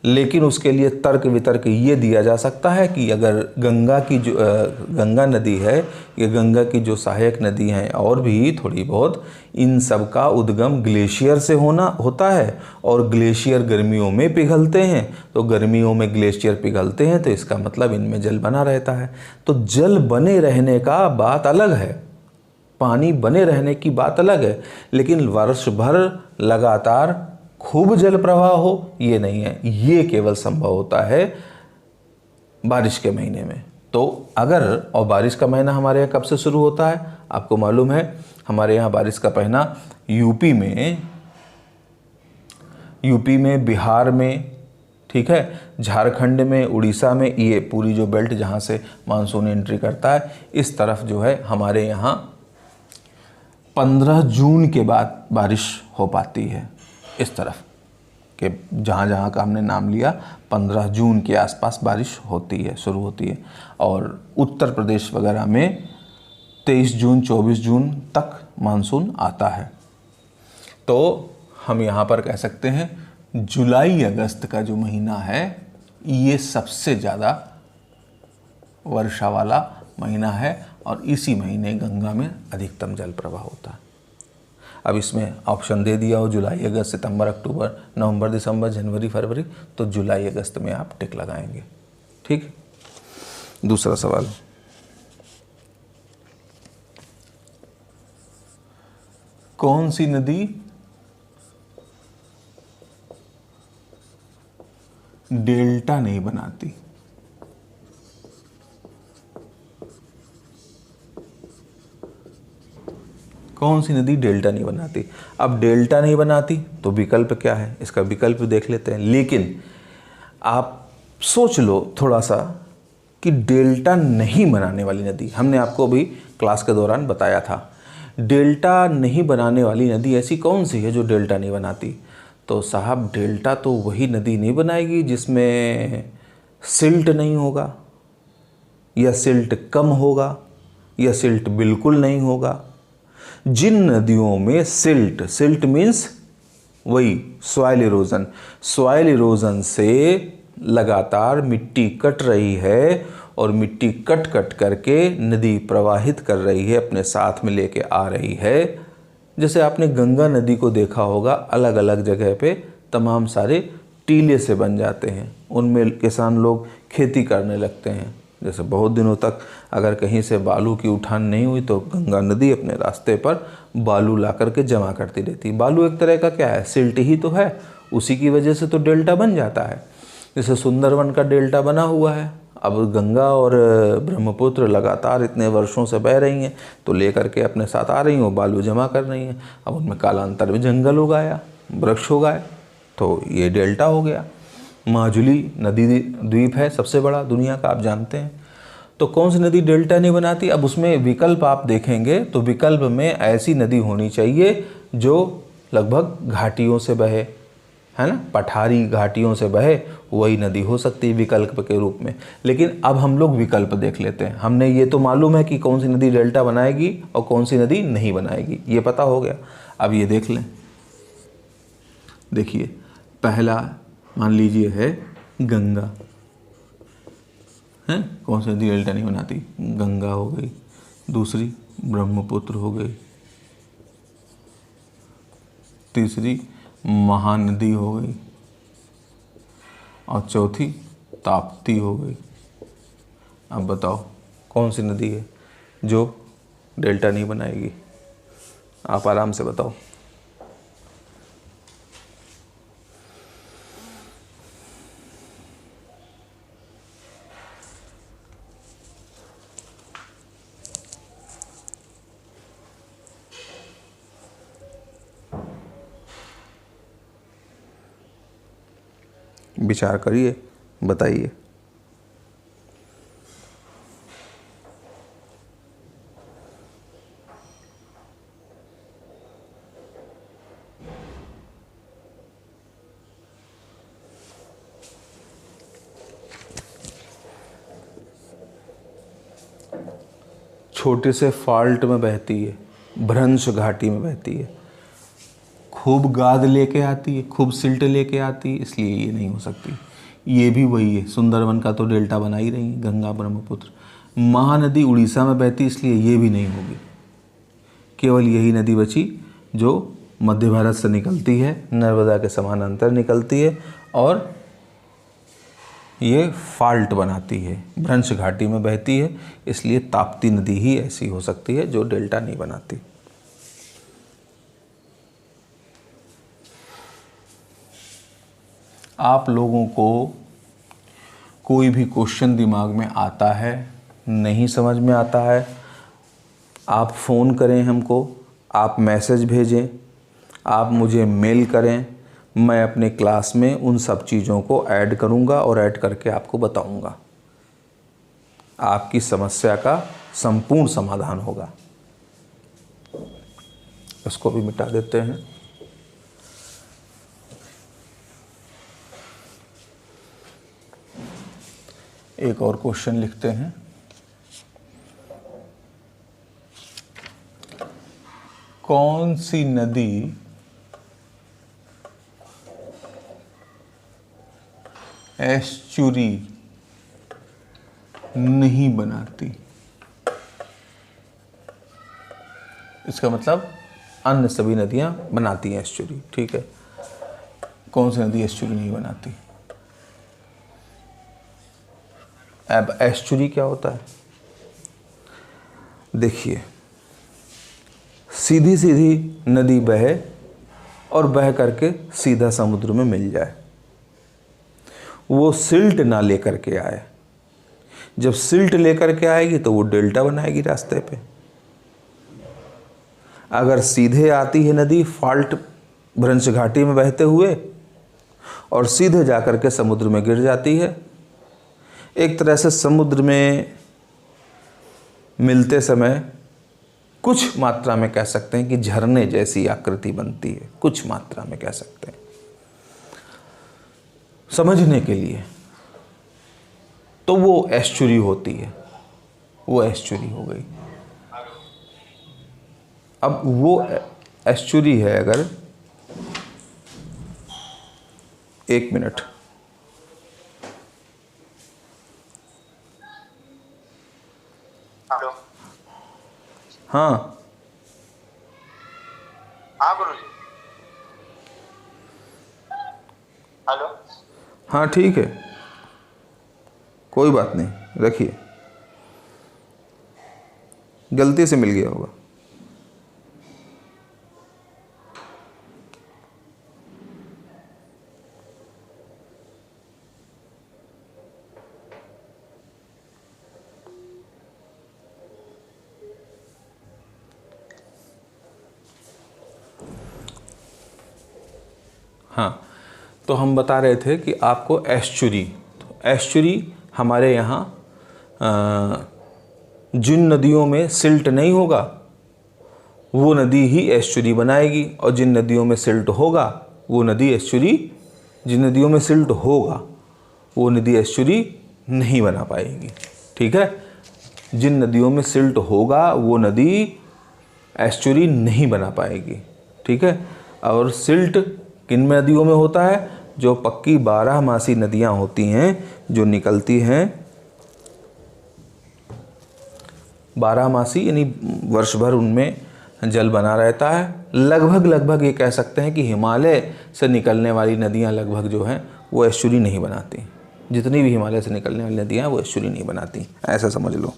लेकिन उसके लिए तर्क वितर्क ये दिया जा सकता है कि अगर गंगा नदी है, ये गंगा की जो सहायक नदी हैं और भी थोड़ी बहुत, इन सब का उद्गम ग्लेशियर से होता है और ग्लेशियर गर्मियों में पिघलते हैं। तो गर्मियों में ग्लेशियर पिघलते हैं तो इसका मतलब इनमें जल बना रहता है। तो जल बने रहने का बात अलग है, पानी बने रहने की बात अलग है, लेकिन वर्ष भर लगातार खूब जल प्रवाह हो ये नहीं है। ये केवल संभव होता है बारिश के महीने में। तो और बारिश का महीना हमारे यहाँ कब से शुरू होता है आपको मालूम है? हमारे यहाँ बारिश का महीना यूपी में, बिहार में, ठीक है, झारखंड में, उड़ीसा में, ये पूरी जो बेल्ट जहाँ से मानसून एंट्री करता है, इस तरफ जो है हमारे यहाँ 15 जून के बाद बारिश हो पाती है। इस तरफ के जहाँ जहाँ का हमने नाम लिया 15 जून के आसपास बारिश होती है, शुरू होती है। और उत्तर प्रदेश वगैरह में 23 जून 24 जून तक मानसून आता है। तो हम यहाँ पर कह सकते हैं जुलाई अगस्त का जो महीना है ये सबसे ज़्यादा वर्षा वाला महीना है और इसी महीने गंगा में अधिकतम जल प्रवाह होता है। अब इसमें ऑप्शन दे दिया हो जुलाई अगस्त सितंबर अक्टूबर नवंबर दिसंबर जनवरी फरवरी, तो जुलाई अगस्त में आप टिक लगाएंगे, ठीक। दूसरा सवाल, कौन सी नदी डेल्टा नहीं बनाती? कौन सी नदी डेल्टा नहीं बनाती? अब डेल्टा नहीं बनाती तो विकल्प क्या है, इसका विकल्प देख लेते हैं। लेकिन आप सोच लो थोड़ा सा कि डेल्टा नहीं बनाने वाली नदी, हमने आपको अभी क्लास के दौरान बताया था, डेल्टा नहीं बनाने वाली नदी ऐसी कौन सी है जो डेल्टा नहीं बनाती? तो साहब डेल्टा तो वही नदी नहीं बनाएगी जिसमें सिल्ट नहीं होगा, या सिल्ट कम होगा, या सिल्ट बिल्कुल नहीं होगा। जिन नदियों में सिल्ट मीन्स वही सॉइल इरोजन से लगातार मिट्टी कट रही है और मिट्टी कट कट करके नदी प्रवाहित कर रही है, अपने साथ में लेके आ रही है। जैसे आपने गंगा नदी को देखा होगा, अलग अलग जगह पे तमाम सारे टीले से बन जाते हैं, उनमें किसान लोग खेती करने लगते हैं। जैसे बहुत दिनों तक अगर कहीं से बालू की उठान नहीं हुई तो गंगा नदी अपने रास्ते पर बालू ला करके जमा करती रहती है। बालू एक तरह का क्या है, सिल्ट ही तो है, उसी की वजह से तो डेल्टा बन जाता है। जैसे सुंदरवन का डेल्टा बना हुआ है। अब गंगा और ब्रह्मपुत्र लगातार इतने वर्षों से बह रही हैं तो लेकर के अपने साथ आ रही हैं, बालू जमा कर रही हैं। अब उनमें कालांतर में जंगल उगाया, वृक्ष उगाए, तो ये डेल्टा हो गया। माजुली नदी द्वीप है सबसे बड़ा दुनिया का, आप जानते हैं। तो कौन सी नदी डेल्टा नहीं बनाती? अब उसमें विकल्प आप देखेंगे तो विकल्प में ऐसी नदी होनी चाहिए जो लगभग घाटियों से बहे, है ना, पठारी घाटियों से बहे, वही नदी हो सकती है विकल्प के रूप में। लेकिन अब हम लोग विकल्प देख लेते हैं। हमने ये तो मालूम है कि कौन सी नदी डेल्टा बनाएगी और कौन सी नदी नहीं बनाएगी, ये पता हो गया। अब ये देख लें, देखिए पहला मान लीजिए है गंगा, है, कौन सी नदी डेल्टा नहीं बनाती? गंगा हो गई, दूसरी ब्रह्मपुत्र हो गई, तीसरी महानदी हो गई और चौथी ताप्ती हो गई। अब बताओ कौन सी नदी है जो डेल्टा नहीं बनाएगी? आप आराम से बताओ। विचार करिए, बताइए। छोटे से फॉल्ट में बहती है, भ्रंश घाटी में बहती है, खूब गाद लेके आती है, खूब सिल्ट लेके आती है, इसलिए ये नहीं हो सकती। ये भी वही है, सुंदरवन का तो डेल्टा बना ही रही है गंगा ब्रह्मपुत्र। महानदी उड़ीसा में बहती, इसलिए ये भी नहीं होगी। केवल यही नदी बची जो मध्य भारत से निकलती है, नर्मदा के समानांतर निकलती है और ये फॉल्ट बनाती है, भ्रंश घाटी में बहती है, इसलिए ताप्ती नदी ही ऐसी हो सकती है जो डेल्टा नहीं बनाती। आप लोगों को कोई भी क्वेश्चन दिमाग में आता है, नहीं समझ में आता है, आप फ़ोन करें हमको, आप मैसेज भेजें, आप मुझे मेल करें, मैं अपने क्लास में उन सब चीज़ों को ऐड करूंगा और ऐड करके आपको बताऊंगा। आपकी समस्या का संपूर्ण समाधान होगा। इसको भी मिटा देते हैं। एक और क्वेश्चन लिखते हैं। कौन सी नदी एस्चुरी नहीं बनाती? इसका मतलब अन्य सभी नदियां बनाती हैं एस्चुरी, ठीक है। कौन सी नदी एस्चुरी नहीं बनाती? अब एस्चुरी क्या होता है? देखिए, सीधी सीधी नदी बहे और बह करके सीधा समुद्र में मिल जाए, वो सिल्ट ना लेकर के आए। जब सिल्ट लेकर के आएगी तो वो डेल्टा बनाएगी रास्ते पे। अगर सीधे आती है नदी फॉल्ट भ्रंश घाटी में बहते हुए और सीधे जाकर के समुद्र में गिर जाती है, एक तरह से समुद्र में मिलते समय कुछ मात्रा में कह सकते हैं कि झरने जैसी आकृति बनती है, कुछ मात्रा में कह सकते हैं समझने के लिए, तो वो एस्चुरी होती है, वो एस्चुरी हो गई। अब वो एस्चुरी है, अगर एक मिनट, हेलो, हाँ हाँ गुरुजी, हेलो, हाँ ठीक है, कोई बात नहीं, रखिए, गलती से मिल गया होगा। हाँ, तो हम बता रहे थे कि आपको एस्चुरी, तो एस्चुरी हमारे यहाँ जिन नदियों में सिल्ट नहीं होगा वो नदी ही एस्चुरी बनाएगी, और जिन नदियों में सिल्ट होगा वो नदी एस्चुरी, जिन नदियों में सिल्ट होगा वो नदी एस्चुरी नहीं बना पाएगी, ठीक है। जिन नदियों में सिल्ट होगा वो नदी एस्चुरी नहीं बना पाएगी, ठीक है। और सिल्ट किन नदियों में होता है? जो पक्की 12 मासी नदियां होती हैं, जो निकलती हैं 12 मासी, यानी वर्ष भर उनमें जल बना रहता है। लगभग ये कह सकते हैं कि हिमालय से निकलने वाली नदियां लगभग जो हैं वो एस्चुरी नहीं बनाती, जितनी भी हिमालय से निकलने वाली नदियाँ वो एस्चुरी नहीं बनाती, ऐसा समझ लो।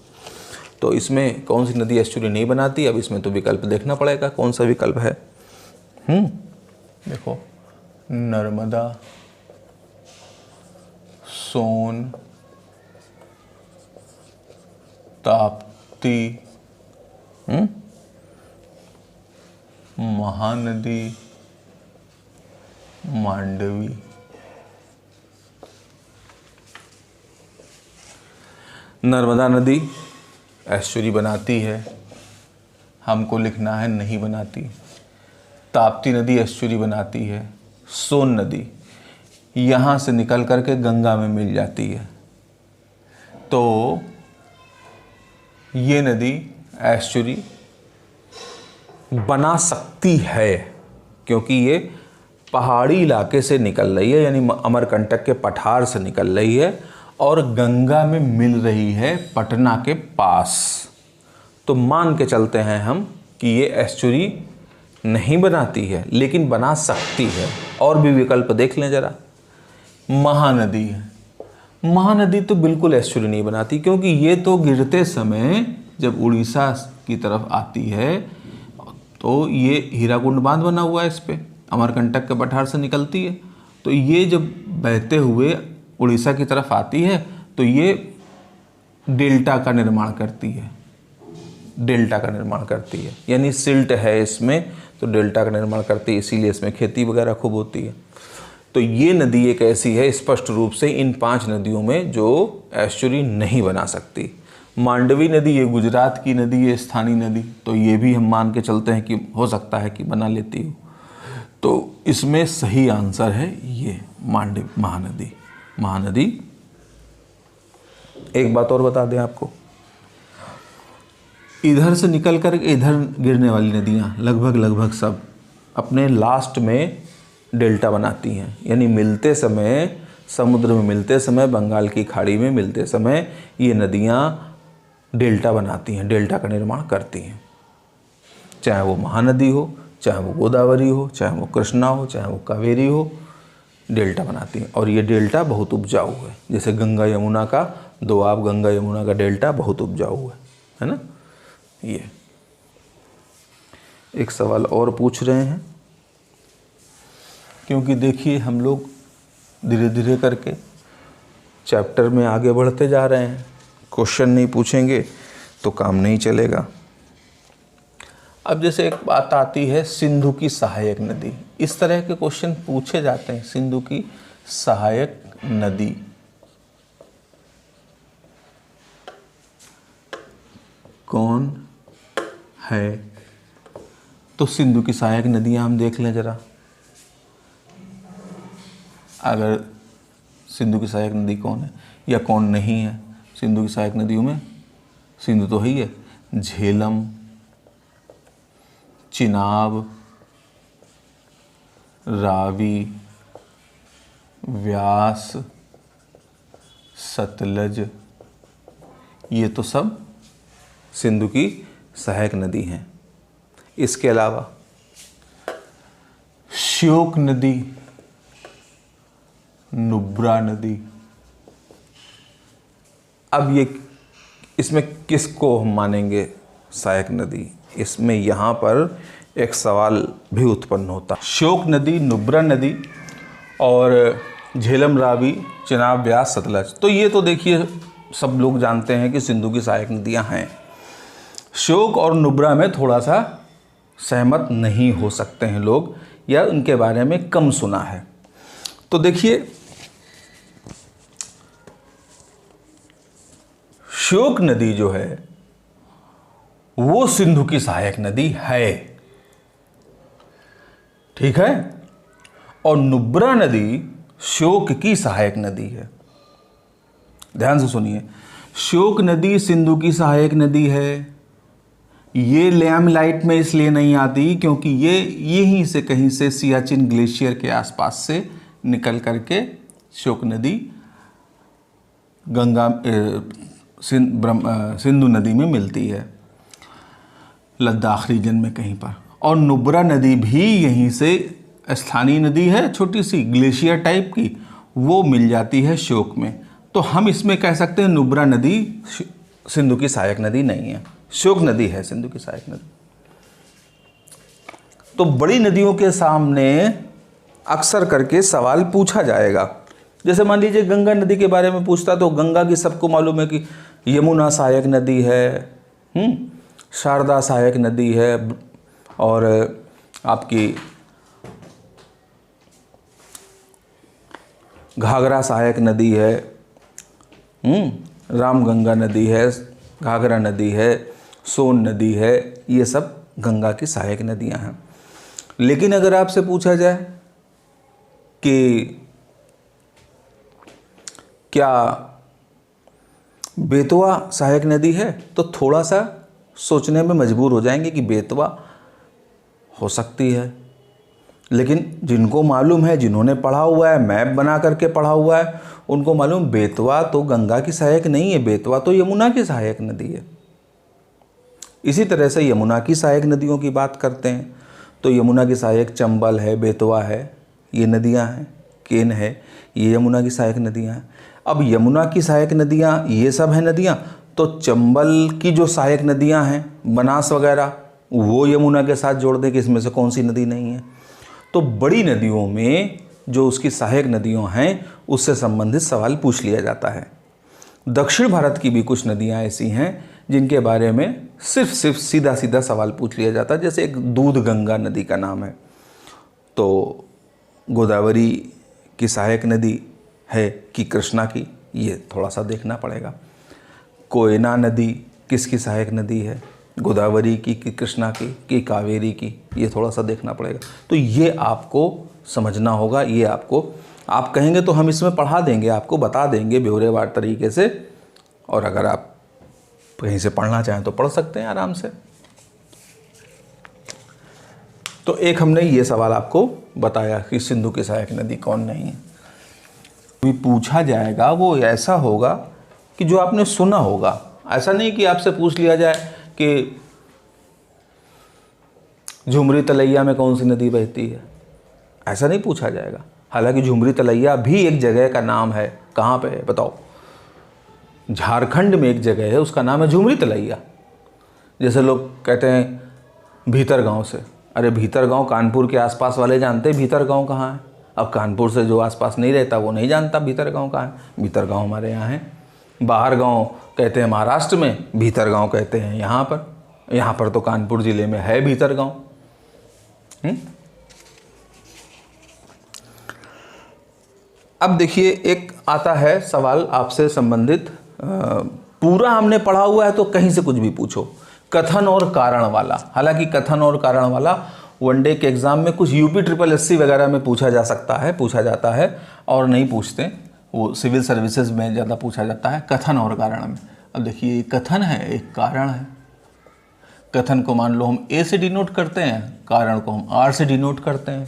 तो इसमें कौन सी नदी एस्चुरी नहीं बनाती, अब इसमें तो विकल्प देखना पड़ेगा कौन सा विकल्प है। देखो, नर्मदा, सोन, ताप्ती, महानदी, मांडवी। नर्मदा नदी एस्चुरी बनाती है, हमको लिखना है नहीं बनाती। ताप्ती नदी एस्चुरी बनाती है। सोन नदी यहाँ से निकल करके गंगा में मिल जाती है, तो ये नदी एस्चुरी बना सकती है क्योंकि ये पहाड़ी इलाके से निकल रही है, यानी अमरकंटक के पठार से निकल रही है और गंगा में मिल रही है पटना के पास। तो मान के चलते हैं हम कि ये एस्चुरी नहीं बनाती है लेकिन बना सकती है। और भी विकल्प देख लें ज़रा। महानदी है, महानदी तो बिल्कुल एस्चुरी नहीं बनाती क्योंकि ये तो गिरते समय जब उड़ीसा की तरफ आती है तो ये हीराकुंड बांध बना हुआ है, इस पे अमरकंटक के पठार से निकलती है, तो ये जब बहते हुए उड़ीसा की तरफ आती है तो ये डेल्टा का निर्माण करती है, डेल्टा का निर्माण करती है, यानी सिल्ट है इसमें तो डेल्टा का निर्माण करती है, इसीलिए इसमें खेती वगैरह खूब होती है। तो ये नदी एक ऐसी है स्पष्ट रूप से इन 5 नदियों में जो एस्चुरी नहीं बना सकती। मांडवी नदी ये गुजरात की नदी है, स्थानीय नदी, तो ये भी हम मान के चलते हैं कि हो सकता है कि बना लेती हो। तो इसमें सही आंसर है ये महानदी। महानदी। एक बात और बता दें आपको, इधर से निकल कर इधर गिरने वाली नदियाँ लगभग सब अपने लास्ट में डेल्टा बनाती हैं, यानी मिलते समय, समुद्र में मिलते समय, बंगाल की खाड़ी में मिलते समय ये नदियाँ डेल्टा बनाती हैं, डेल्टा का निर्माण करती हैं। चाहे वो महानदी हो, चाहे वो गोदावरी हो, चाहे वो कृष्णा हो, चाहे वो कावेरी हो, डेल्टा बनाती हैं। और ये डेल्टा बहुत उपजाऊ है, जैसे गंगा यमुना का दोआब, गंगा यमुना का डेल्टा बहुत उपजाऊ है ना। ये एक सवाल और पूछ रहे हैं, क्योंकि देखिए हम लोग धीरे धीरे करके चैप्टर में आगे बढ़ते जा रहे हैं, क्वेश्चन नहीं पूछेंगे तो काम नहीं चलेगा। अब जैसे एक बात आती है सिंधु की सहायक नदी, इस तरह के क्वेश्चन पूछे जाते हैं। सिंधु की सहायक नदी कौन है? तो सिंधु की सहायक नदियां हम देख लें जरा। अगर सिंधु की सहायक नदी कौन है या कौन नहीं है सिंधु की सहायक नदियों में, सिंधु तो है ही है, झेलम, चिनाब, रावी, व्यास, सतलज, ये तो सब सिंधु की सहायक नदी हैं। इसके अलावा श्योक नदी, नुब्रा नदी। अब ये इसमें किसको हम मानेंगे सहायक नदी? इसमें यहाँ पर एक सवाल भी उत्पन्न होता। श्योक नदी, नुब्रा नदी और झेलम, रावी, चिनाब, व्यास, सतलज, तो ये तो देखिए सब लोग जानते हैं कि सिंधु की सहायक नदियाँ हैं। श्योक और नुब्रा में थोड़ा सा सहमत नहीं हो सकते हैं लोग, या उनके बारे में कम सुना है। तो देखिए श्योक नदी जो है वो सिंधु की सहायक नदी है, ठीक है, और नुब्रा नदी श्योक की सहायक नदी है। ध्यान से सुनिए, श्योक नदी सिंधु की सहायक नदी है। ये लैमलाइट में इसलिए नहीं आती क्योंकि ये यहीं से कहीं से सियाचिन ग्लेशियर के आसपास से निकल करके श्योक नदी गंगा सिंधु नदी में मिलती है, लद्दाख रीजन में कहीं पर। और नुब्रा नदी भी यहीं से स्थानीय नदी है, छोटी सी ग्लेशियर टाइप की, वो मिल जाती है श्योक में। तो हम इसमें कह सकते हैं नुब्रा नदी सिंधु की सहायक नदी नहीं है, श्योक नदी है सिंधु की सहायक नदी। तो बड़ी नदियों के सामने अक्सर करके सवाल पूछा जाएगा। जैसे मान लीजिए गंगा नदी के बारे में पूछता, तो गंगा की सबको मालूम है कि यमुना सहायक नदी है, शारदा सहायक नदी है, और आपकी घाघरा सहायक नदी है, रामगंगा नदी है, घाघरा नदी है, सोन नदी है, ये सब गंगा की सहायक नदियां हैं। लेकिन अगर आपसे पूछा जाए कि क्या बेतवा सहायक नदी है, तो थोड़ा सा सोचने में मजबूर हो जाएंगे कि बेतवा हो सकती है। लेकिन जिनको मालूम है, जिन्होंने पढ़ा हुआ है, मैप बना करके पढ़ा हुआ है, उनको मालूम बेतवा तो गंगा की सहायक नहीं है, बेतवा तो यमुना की सहायक नदी है। इसी तरह से यमुना की सहायक नदियों की बात करते हैं तो यमुना की सहायक चंबल है, बेतवा है, ये नदियां हैं, केन है, ये यमुना की सहायक नदियां हैं। अब यमुना की सहायक नदियां ये सब हैं नदियां, तो चंबल की जो सहायक नदियां हैं, बनास वगैरह, वो यमुना के साथ जोड़ दें कि इसमें से कौन सी नदी नहीं है। तो बड़ी नदियों में जो उसकी सहायक नदियों हैं, उससे संबंधित सवाल पूछ लिया जाता है। दक्षिण भारत की भी कुछ नदियां ऐसी हैं जिनके बारे में सिर्फ सीधा सीधा सवाल पूछ लिया जाता है। जैसे एक दूध गंगा नदी का नाम है, तो गोदावरी की सहायक नदी है कि कृष्णा की, ये थोड़ा सा देखना पड़ेगा। कोयना नदी किसकी सहायक नदी है, गोदावरी की कि कृष्णा की कि कावेरी की, ये थोड़ा सा देखना पड़ेगा। तो ये आपको समझना होगा। ये आप कहेंगे तो हम इसमें पढ़ा देंगे, आपको बता देंगे ब्यौरेवार तरीके से, और अगर आप कहीं से पढ़ना चाहें तो पढ़ सकते हैं आराम से। तो एक हमने ये सवाल आपको बताया कि सिंधु की सहायक नदी कौन नहीं है। भी पूछा जाएगा वो ऐसा होगा कि जो आपने सुना होगा, ऐसा नहीं कि आपसे पूछ लिया जाए कि झुमरी तलैया में कौन सी नदी बहती है, ऐसा नहीं पूछा जाएगा। हालांकि झुमरी तलैया भी एक जगह का नाम है, कहाँ पे है बताओ? झारखंड में एक जगह है, उसका नाम है झुमरी तलैया। जैसे लोग कहते हैं भीतर गांव से, अरे भीतर गांव कानपुर के आसपास वाले जानते हैं भीतर गांव कहाँ है। अब कानपुर से जो आसपास नहीं रहता वो नहीं जानता भीतर गांव कहाँ है। भीतर गांव हमारे यहाँ है। बाहर गांव कहते हैं महाराष्ट्र में, भीतर गांव कहते हैं यहाँ पर। यहाँ पर तो कानपुर ज़िले में है भीतर गांव। अब देखिए एक आता है सवाल आपसे संबंधित, पूरा हमने पढ़ा हुआ है तो कहीं से कुछ भी पूछो, कथन और कारण वाला। हालांकि कथन और कारण वाला वनडे के एग्ज़ाम में कुछ यूपी SSS वगैरह में पूछा जाता है और नहीं पूछते, वो सिविल सर्विसेज में ज़्यादा पूछा जाता है कथन और कारण में। अब देखिए एक कथन है, एक कारण है। कथन को मान लो हम A से डिनोट करते हैं, कारण को हम R से डिनोट करते हैं।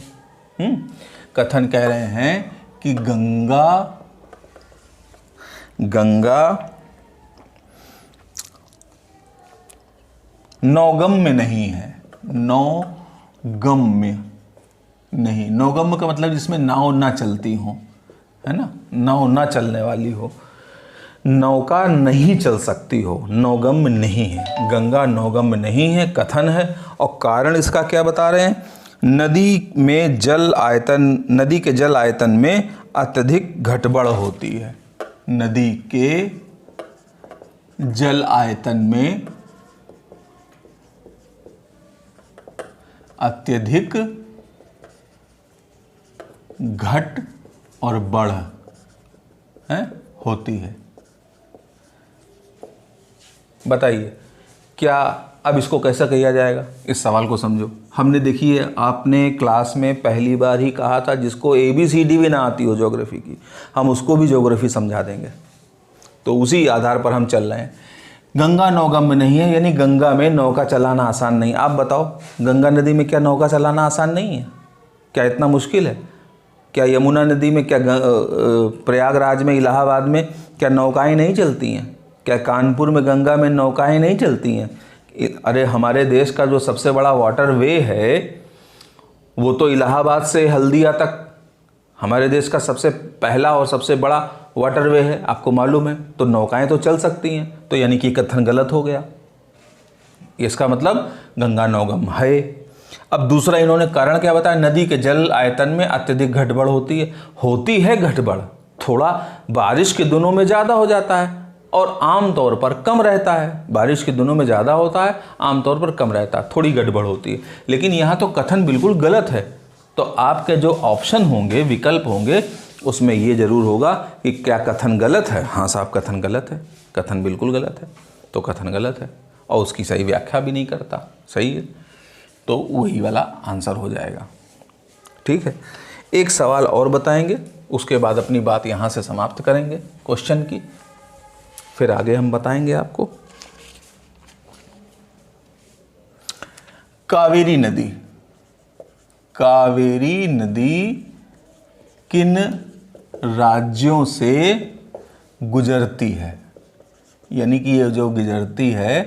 कथन कह रहे हैं कि गंगा नौगम्य नहीं है। नौगम्य नहीं, नौगम्य का मतलब जिसमें नाव ना चलती हो, है ना, नाव ना चलने वाली हो, नौका नहीं चल सकती हो, नौगम्य नहीं है। गंगा नौगम्य नहीं है, कथन है। और कारण इसका क्या बता रहे हैं? नदी के जल आयतन में अत्यधिक घटबढ़ होती है। नदी के जल आयतन में अत्यधिक घट और बढ़ होती है। बताइए क्या अब इसको कैसा किया जाएगा? इस सवाल को समझो। हमने देखिए आपने क्लास में पहली बार ही कहा था जिसको ABCD भी ना आती हो ज्योग्राफी की, हम उसको भी ज्योग्राफी समझा देंगे। तो उसी आधार पर हम चल रहे हैं। गंगा नौगम्य नहीं है, यानी गंगा में नौका चलाना आसान नहीं। आप बताओ गंगा नदी में क्या नौका चलाना आसान नहीं है? क्या इतना मुश्किल है? क्या यमुना नदी में, क्या प्रयागराज में, इलाहाबाद में क्या नौकाएं नहीं चलती हैं? क्या कानपुर में गंगा में नौकाएं नहीं चलती हैं? अरे हमारे देश का जो सबसे बड़ा वाटर वे है वो तो इलाहाबाद से हल्दिया तक हमारे देश का सबसे पहला और सबसे बड़ा वाटरवे है, आपको मालूम है, तो नौकाएं तो चल सकती हैं, तो यानी कि कथन गलत हो गया। इसका मतलब गंगा नौगम है। अब दूसरा इन्होंने कारण क्या बताया, नदी के जल आयतन में अत्यधिक घटबढ़ होती है घटबढ़, थोड़ा बारिश के दिनों में ज़्यादा हो जाता है और आमतौर पर कम रहता है। बारिश के दिनों में ज़्यादा होता है, आमतौर पर कम रहता है, थोड़ी गड़बड़ होती है। लेकिन यहाँ तो कथन बिल्कुल गलत है। तो आपके जो ऑप्शन होंगे, विकल्प होंगे, उसमें ये जरूर होगा कि क्या कथन गलत है। हाँ साहब, कथन गलत है, कथन बिल्कुल गलत है, तो कथन गलत है और उसकी सही व्याख्या भी नहीं करता। सही है, तो वही वाला आंसर हो जाएगा। ठीक है, एक सवाल और बताएंगे, उसके बाद अपनी बात यहाँ से समाप्त करेंगे क्वेश्चन की, फिर आगे हम बताएंगे आपको। कावेरी नदी किन राज्यों से गुजरती है, यानी कि ये जो गुजरती है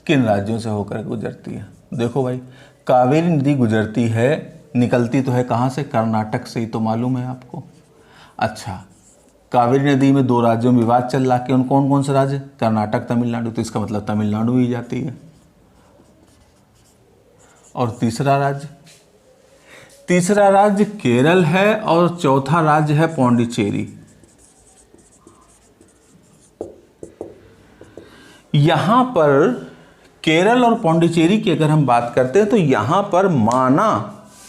किन राज्यों से होकर गुजरती है। देखो भाई, कावेरी नदी गुजरती है, निकलती तो है कहाँ से, कर्नाटक से ही, तो मालूम है आपको। अच्छा, कावेरी नदी में 2 राज्यों में विवाद चल रहा है, कौन कौन से राज्य, कर्नाटक, तमिलनाडु, तो इसका मतलब तमिलनाडु ही जाती है। और तीसरा राज्य केरल है और चौथा राज्य है पौंडीचेरी। यहां पर केरल और पौंडीचेरी की अगर हम बात करते हैं तो यहां पर माना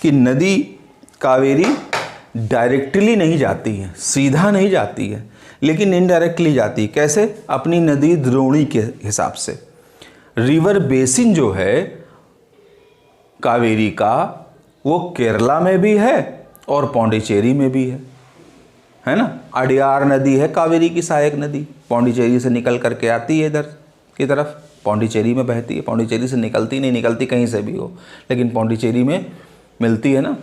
कि नदी कावेरी डायरेक्टली नहीं जाती है, सीधा नहीं जाती है, लेकिन इनडायरेक्टली जाती है। कैसे, अपनी नदी द्रोणी के हिसाब से। रिवर बेसिन जो है कावेरी का, वो केरला में भी है और पौंडीचेरी में भी है ना। अडियार नदी है कावेरी की सहायक नदी, पौंडीचेरी से निकल करके आती है इधर की तरफ, पौंडीचेरी में बहती है। पौंडीचेरी से निकलती कहीं से भी हो, लेकिन पौंडीचेरी में मिलती है ना।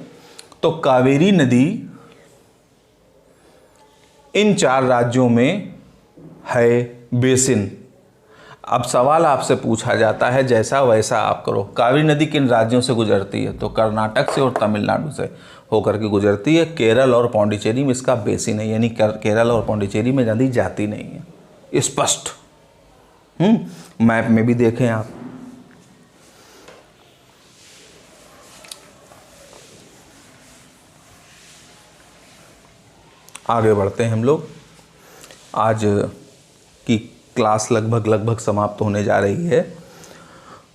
तो कावेरी नदी इन 4 राज्यों में है बेसिन। अब सवाल आपसे पूछा जाता है, जैसा वैसा आप करो। कावेरी नदी किन राज्यों से गुजरती है, तो कर्नाटक से और तमिलनाडु से होकर के गुजरती है। केरल और पौंडीचेरी में इसका बेसिन है, यानी केरल और पौंडीचेरी में नदी जाती नहीं है, स्पष्ट। मैप में भी देखें आप। आगे बढ़ते हैं हम लोग। आज की क्लास लगभग समाप्त होने जा रही है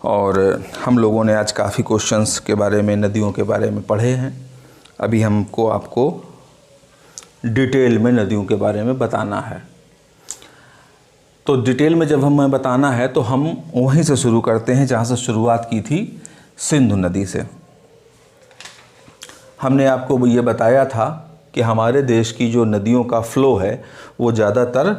और हम लोगों ने आज काफ़ी क्वेश्चंस के बारे में, नदियों के बारे में पढ़े हैं। अभी आपको डिटेल में नदियों के बारे में बताना है। तो डिटेल में जब हमें बताना है तो हम वहीं से शुरू करते हैं जहाँ से शुरुआत की थी, सिंधु नदी से। हमने आपको ये बताया था कि हमारे देश की जो नदियों का फ़्लो है वो ज़्यादातर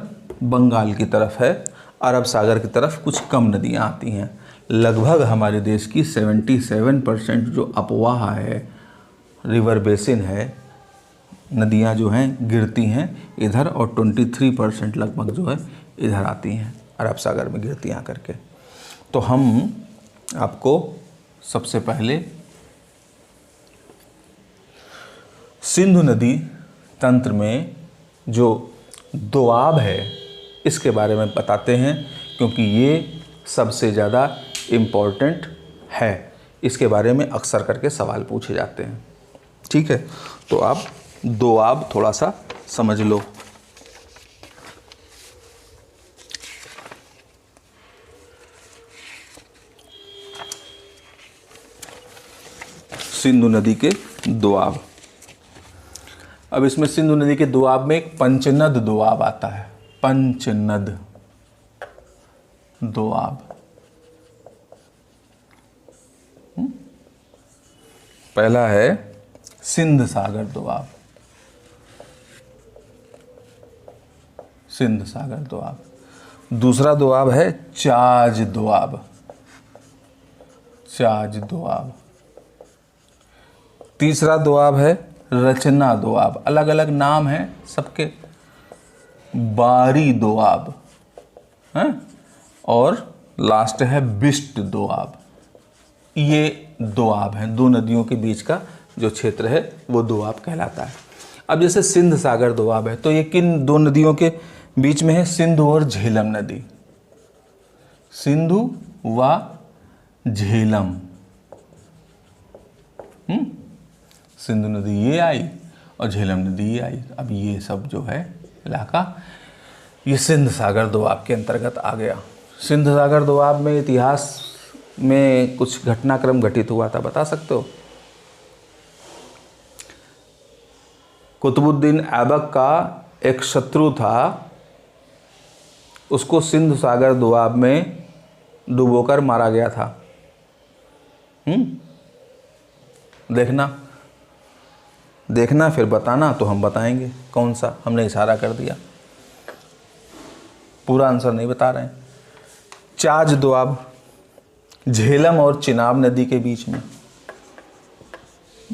बंगाल की तरफ है, अरब सागर की तरफ कुछ कम नदियाँ आती हैं। लगभग हमारे देश की 77% जो अपवाह है, रिवर बेसिन है, नदियाँ जो हैं गिरती हैं इधर, और 23% लगभग जो है इधर आती हैं, अरब सागर में गिरती हैं आकर के। तो हम आपको सबसे पहले सिंधु नदी तंत्र में जो दोआब है इसके बारे में बताते हैं, क्योंकि ये सबसे ज़्यादा इम्पोर्टेंट है। इसके बारे में अक्सर करके सवाल पूछे जाते हैं। ठीक है, तो आप दोआब थोड़ा सा समझ लो। सिंधु नदी के दोआब। अब इसमें सिंधु नदी के दोआब में एक पंचनद दोआब आता है। पंचनद दोआब। पहला है सिंध सागर दोआब। सिंध सागर दोआब। दूसरा दोआब है चाज दोआब। चाज दोआब। तीसरा दोआब है रचना दोआब। अलग अलग नाम हैं सबके। बारी दोआब हैं, और लास्ट है बिस्ट दोआब। ये दोआब हैं, दो नदियों के बीच का जो क्षेत्र है वो दोआब कहलाता है। अब जैसे सिंध सागर दोआब है, तो ये किन दो नदियों के बीच में है? सिंधु और झेलम नदी। सिंधु व झेलम। सिंधु नदी ये आई और झेलम नदी ये आई। अब ये सब जो है इलाका ये सिंध सागर दोआब के अंतर्गत आ गया। सिंध सागर दोआब में इतिहास में कुछ घटनाक्रम घटित हुआ था, बता सकते हो? कुतुबुद्दीन ऐबक का एक शत्रु था, उसको सिंध सागर दोआब में डुबोकर मारा गया था। देखना फिर बताना, तो हम बताएंगे कौन सा। हमने इशारा कर दिया, पूरा आंसर नहीं बता रहे हैं। चाज दोआब झेलम और चिनाब नदी के बीच में।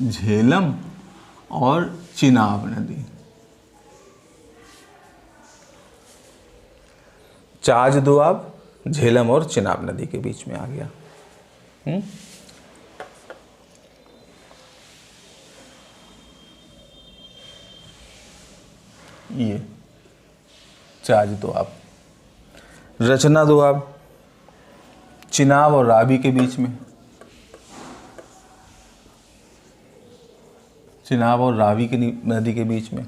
झेलम और चिनाब नदी। चाज दोआब झेलम और चिनाब नदी के बीच में आ गया। ये चाज दोआब। रचना दोआब चिनाब और रावी के बीच में। चिनाब और रावी की नदी के बीच में।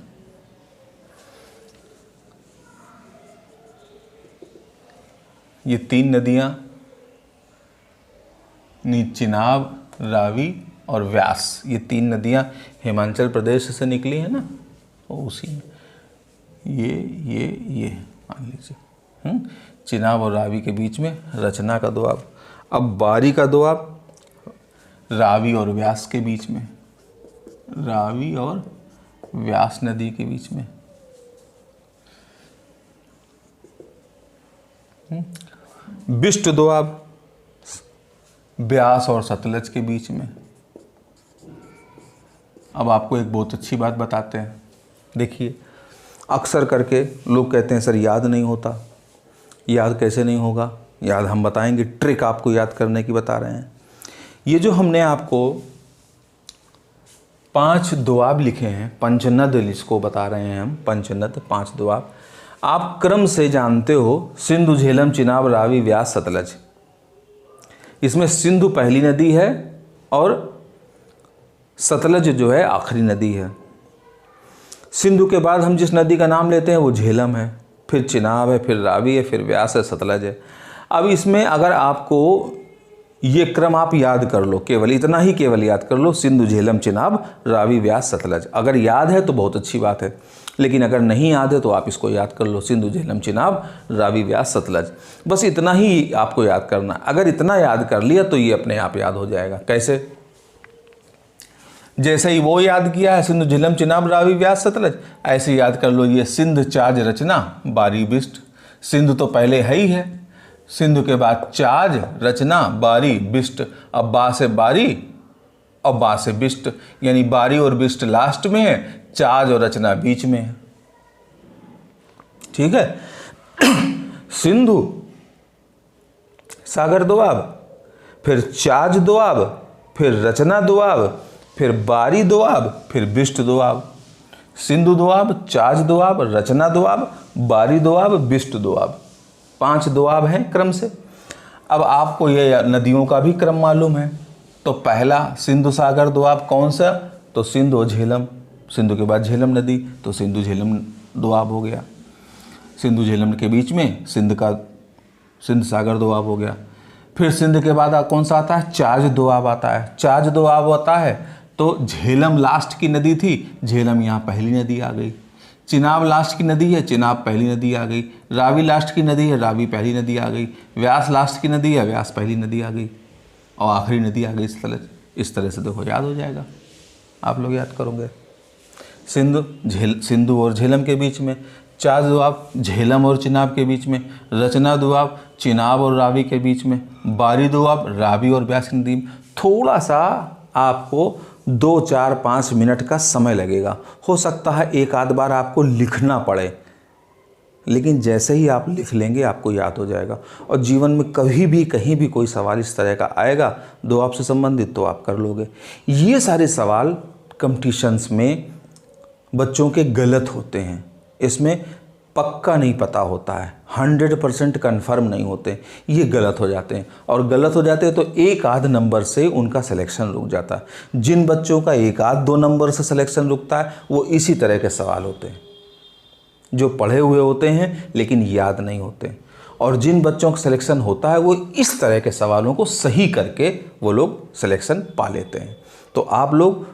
ये तीन नदियां चिनाब, रावी और व्यास, ये तीन नदियां हिमाचल प्रदेश से निकली है ना, तो उसी में ये मान लीजिए। चिनाब और रावी के बीच में रचना का दोआब। अब बारी का दोआब रावी और व्यास के बीच में। रावी और व्यास नदी के बीच में। बिष्ट दोआब ब्यास और सतलज के बीच में। अब आपको एक बहुत अच्छी बात बताते हैं। देखिए, अक्सर करके लोग कहते हैं सर याद नहीं होता। याद कैसे नहीं होगा? याद हम बताएंगे, ट्रिक आपको याद करने की बता रहे हैं। ये जो हमने आपको 5 दोआब लिखे हैं, पंचनद इसको बता रहे हैं हम, पंचनद 5 दोआब। आप क्रम से जानते हो, सिंधु, झेलम, चिनाब, रावी, व्यास, सतलज। इसमें सिंधु पहली नदी है और सतलज जो है आखिरी नदी है। सिंधु के बाद हम जिस नदी का नाम लेते हैं वो झेलम है, फिर चिनाब है, फिर रावी है, फिर व्यास है, सतलज है। अब इसमें अगर आपको ये क्रम आप याद कर लो, केवल इतना ही केवल याद कर लो, सिंधु, झेलम, चिनाब, रावी, व्यास, सतलज। अगर याद है तो बहुत अच्छी बात है, लेकिन अगर नहीं याद है तो आप इसको याद कर लो, सिंधु, झेलम, चिनाब, रावी, व्यास, सतलज। बस इतना ही आपको याद करना। अगर इतना याद कर लिया तो ये अपने आप याद हो जाएगा। कैसे? जैसे ही वो याद किया है सिंधु, झेलम, चिनाब, रावी, व्यास, सतलज, ऐसे याद कर लो ये सिंध, चाज, रचना, बारी, बिष्ट। सिंधु तो पहले है ही है, सिंधु के बाद चाज, रचना, बारी, बिष्ट। अब बा से बारी और बा से बिष्ट, यानी बारी और बिष्ट लास्ट में है, चाज और रचना बीच में है। ठीक है? सिंधु सागर दोआब, फिर चाज दोआब, फिर रचना दोआब, फिर बारी दोआब, फिर बिष्ट दोआब। सिंधु दोआब, चाज दोआब, रचना दोआब, बारी दोआब, बिष्ट दोआब। 5 दोआब हैं क्रम से। अब आपको ये नदियों का भी क्रम मालूम है, तो पहला सिंधु सागर दोआब कौन सा? तो सिंधु और झेलम। सिंधु के बाद झेलम नदी, तो सिंधु झेलम दोआब हो गया। सिंधु झेलम के बीच में सिंध सागर दोआब हो गया। फिर सिंध के बाद कौन सा आता है? चाज दोआब आता है। चाज दोआब आता है तो झेलम लास्ट की नदी थी, झेलम यहाँ पहली नदी आ गई। चिनाब लास्ट की नदी है, चिनाब पहली नदी आ गई। रावी लास्ट की नदी है, रावी पहली नदी आ गई। व्यास लास्ट की नदी है, व्यास पहली नदी आ गई और आखिरी नदी आ गई सतलज। इस तरह से देखो याद हो जाएगा, आप लोग याद करोगे। सिंधु और झेलम के बीच में, चाज दोआब झेलम और चिनाब के बीच में, रचना दोआब चिनाब और रावी के बीच में, बारी दोआब रावी और व्यास की नदी में। थोड़ा सा आपको 2, 4, 5 मिनट का समय लगेगा। हो सकता है एक आध बार आपको लिखना पड़े, लेकिन जैसे ही आप लिख लेंगे आपको याद हो जाएगा। और जीवन में कभी भी कहीं भी कोई सवाल इस तरह का आएगा दोआब से संबंधित तो आप कर लोगे। ये सारे सवाल कंपटीशंस में बच्चों के गलत होते हैं, इसमें पक्का नहीं पता होता है, 100% कन्फर्म नहीं होते, ये गलत हो जाते हैं। और गलत हो जाते हैं तो एक आध नंबर से उनका सिलेक्शन रुक जाता है। जिन बच्चों का एक आध दो नंबर से सिलेक्शन रुकता है वो इसी तरह के सवाल होते हैं, जो पढ़े हुए होते हैं लेकिन याद नहीं होते। और जिन बच्चों का सिलेक्शन होता है वो इस तरह के सवालों को सही करके वो लोग सिलेक्शन पा लेते हैं। तो आप लोग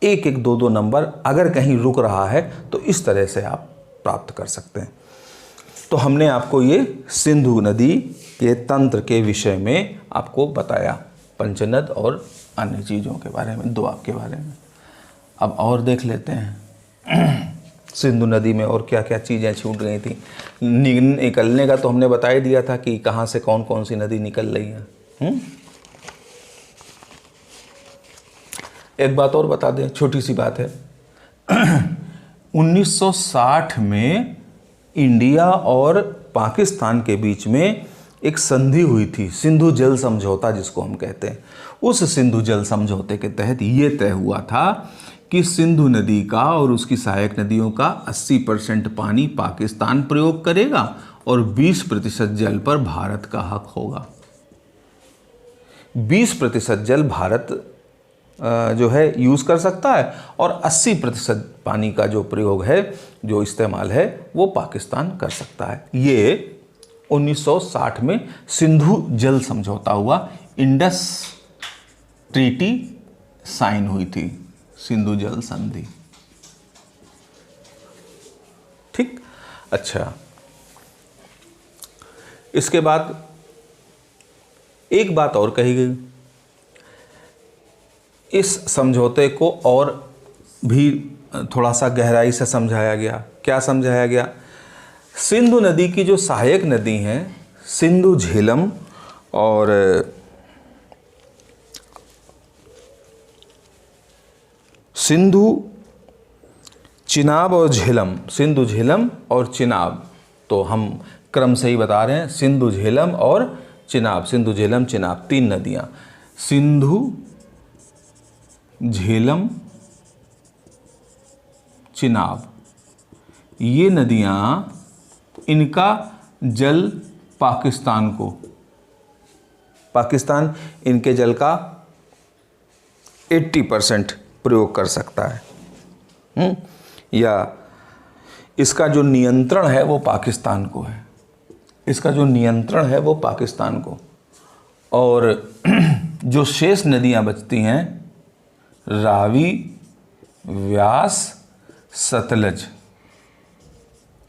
एक एक दो दो नंबर अगर कहीं रुक रहा है तो इस तरह से आप प्राप्त कर सकते हैं। तो हमने आपको ये सिंधु नदी के तंत्र के विषय में आपको बताया, पंचनद और अन्य चीज़ों के बारे में, दोआब के बारे में। अब और देख लेते हैं सिंधु नदी में और क्या क्या चीज़ें छूट गई थी। निकलने का तो हमने बता ही दिया था कि कहाँ से कौन कौन सी नदी निकल रही है। एक बात और बता दें, छोटी सी बात है। 1960 में इंडिया और पाकिस्तान के बीच में एक संधि हुई थी, सिंधु जल समझौता जिसको हम कहते हैं। उस सिंधु जल समझौते के तहत ये तय हुआ था कि सिंधु नदी का और उसकी सहायक नदियों का 80% पानी पाकिस्तान प्रयोग करेगा और 20% जल पर भारत का हक होगा। 20% जल भारत जो है यूज़ कर सकता है और 80% पानी का जो प्रयोग है, जो इस्तेमाल है, वो पाकिस्तान कर सकता है। ये 1960 में सिंधु जल समझौता हुआ, इंडस ट्रीटी साइन हुई थी, सिंधु जल संधि। ठीक, अच्छा, इसके बाद एक बात और कही गई, इस समझौते को और भी थोड़ा सा गहराई से समझाया गया। क्या समझाया गया? सिंधु नदी की जो सहायक नदी हैं, सिंधु झेलम और सिंधु चिनाब और झेलम, सिंधु झेलम और चिनाब, तो हम क्रम से ही बता रहे हैं, सिंधु झेलम और चिनाब, सिंधु झेलम चिनाब, 3 नदियाँ, सिंधु झेलम चिनाब, ये नदियाँ, इनका जल पाकिस्तान को, पाकिस्तान इनके जल का 80% प्रयोग कर सकता है, या इसका जो नियंत्रण है वो पाकिस्तान को है, इसका जो नियंत्रण है वो पाकिस्तान को। और जो शेष नदियाँ बचती हैं, रावी, व्यास, सतलज,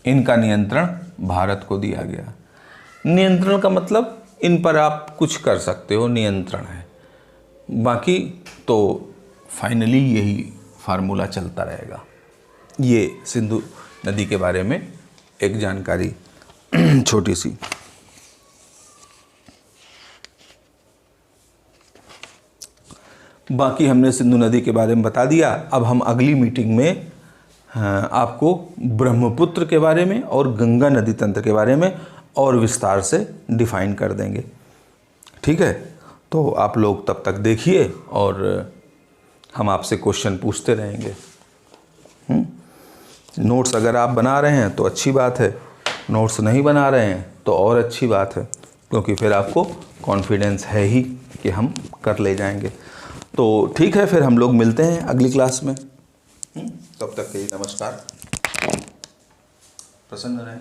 इनका नियंत्रण भारत को दिया गया। नियंत्रण का मतलब इन पर आप कुछ कर सकते हो, नियंत्रण है, बाकी तो फाइनली यही फार्मूला चलता रहेगा। ये सिंधु नदी के बारे में एक जानकारी छोटी सी। बाकी हमने सिंधु नदी के बारे में बता दिया। अब हम अगली मीटिंग में आपको ब्रह्मपुत्र के बारे में और गंगा नदी तंत्र के बारे में और विस्तार से डिफाइन कर देंगे। ठीक है, तो आप लोग तब तक देखिए और हम आपसे क्वेश्चन पूछते रहेंगे। नोट्स अगर आप बना रहे हैं तो अच्छी बात है, नोट्स नहीं बना रहे हैं तो और अच्छी बात है, क्योंकि फिर आपको कॉन्फिडेंस है ही कि हम कर ले जाएंगे। तो ठीक है, फिर हम लोग मिलते हैं अगली क्लास में। तब तक के लिए नमस्कार, प्रसन्न रहें।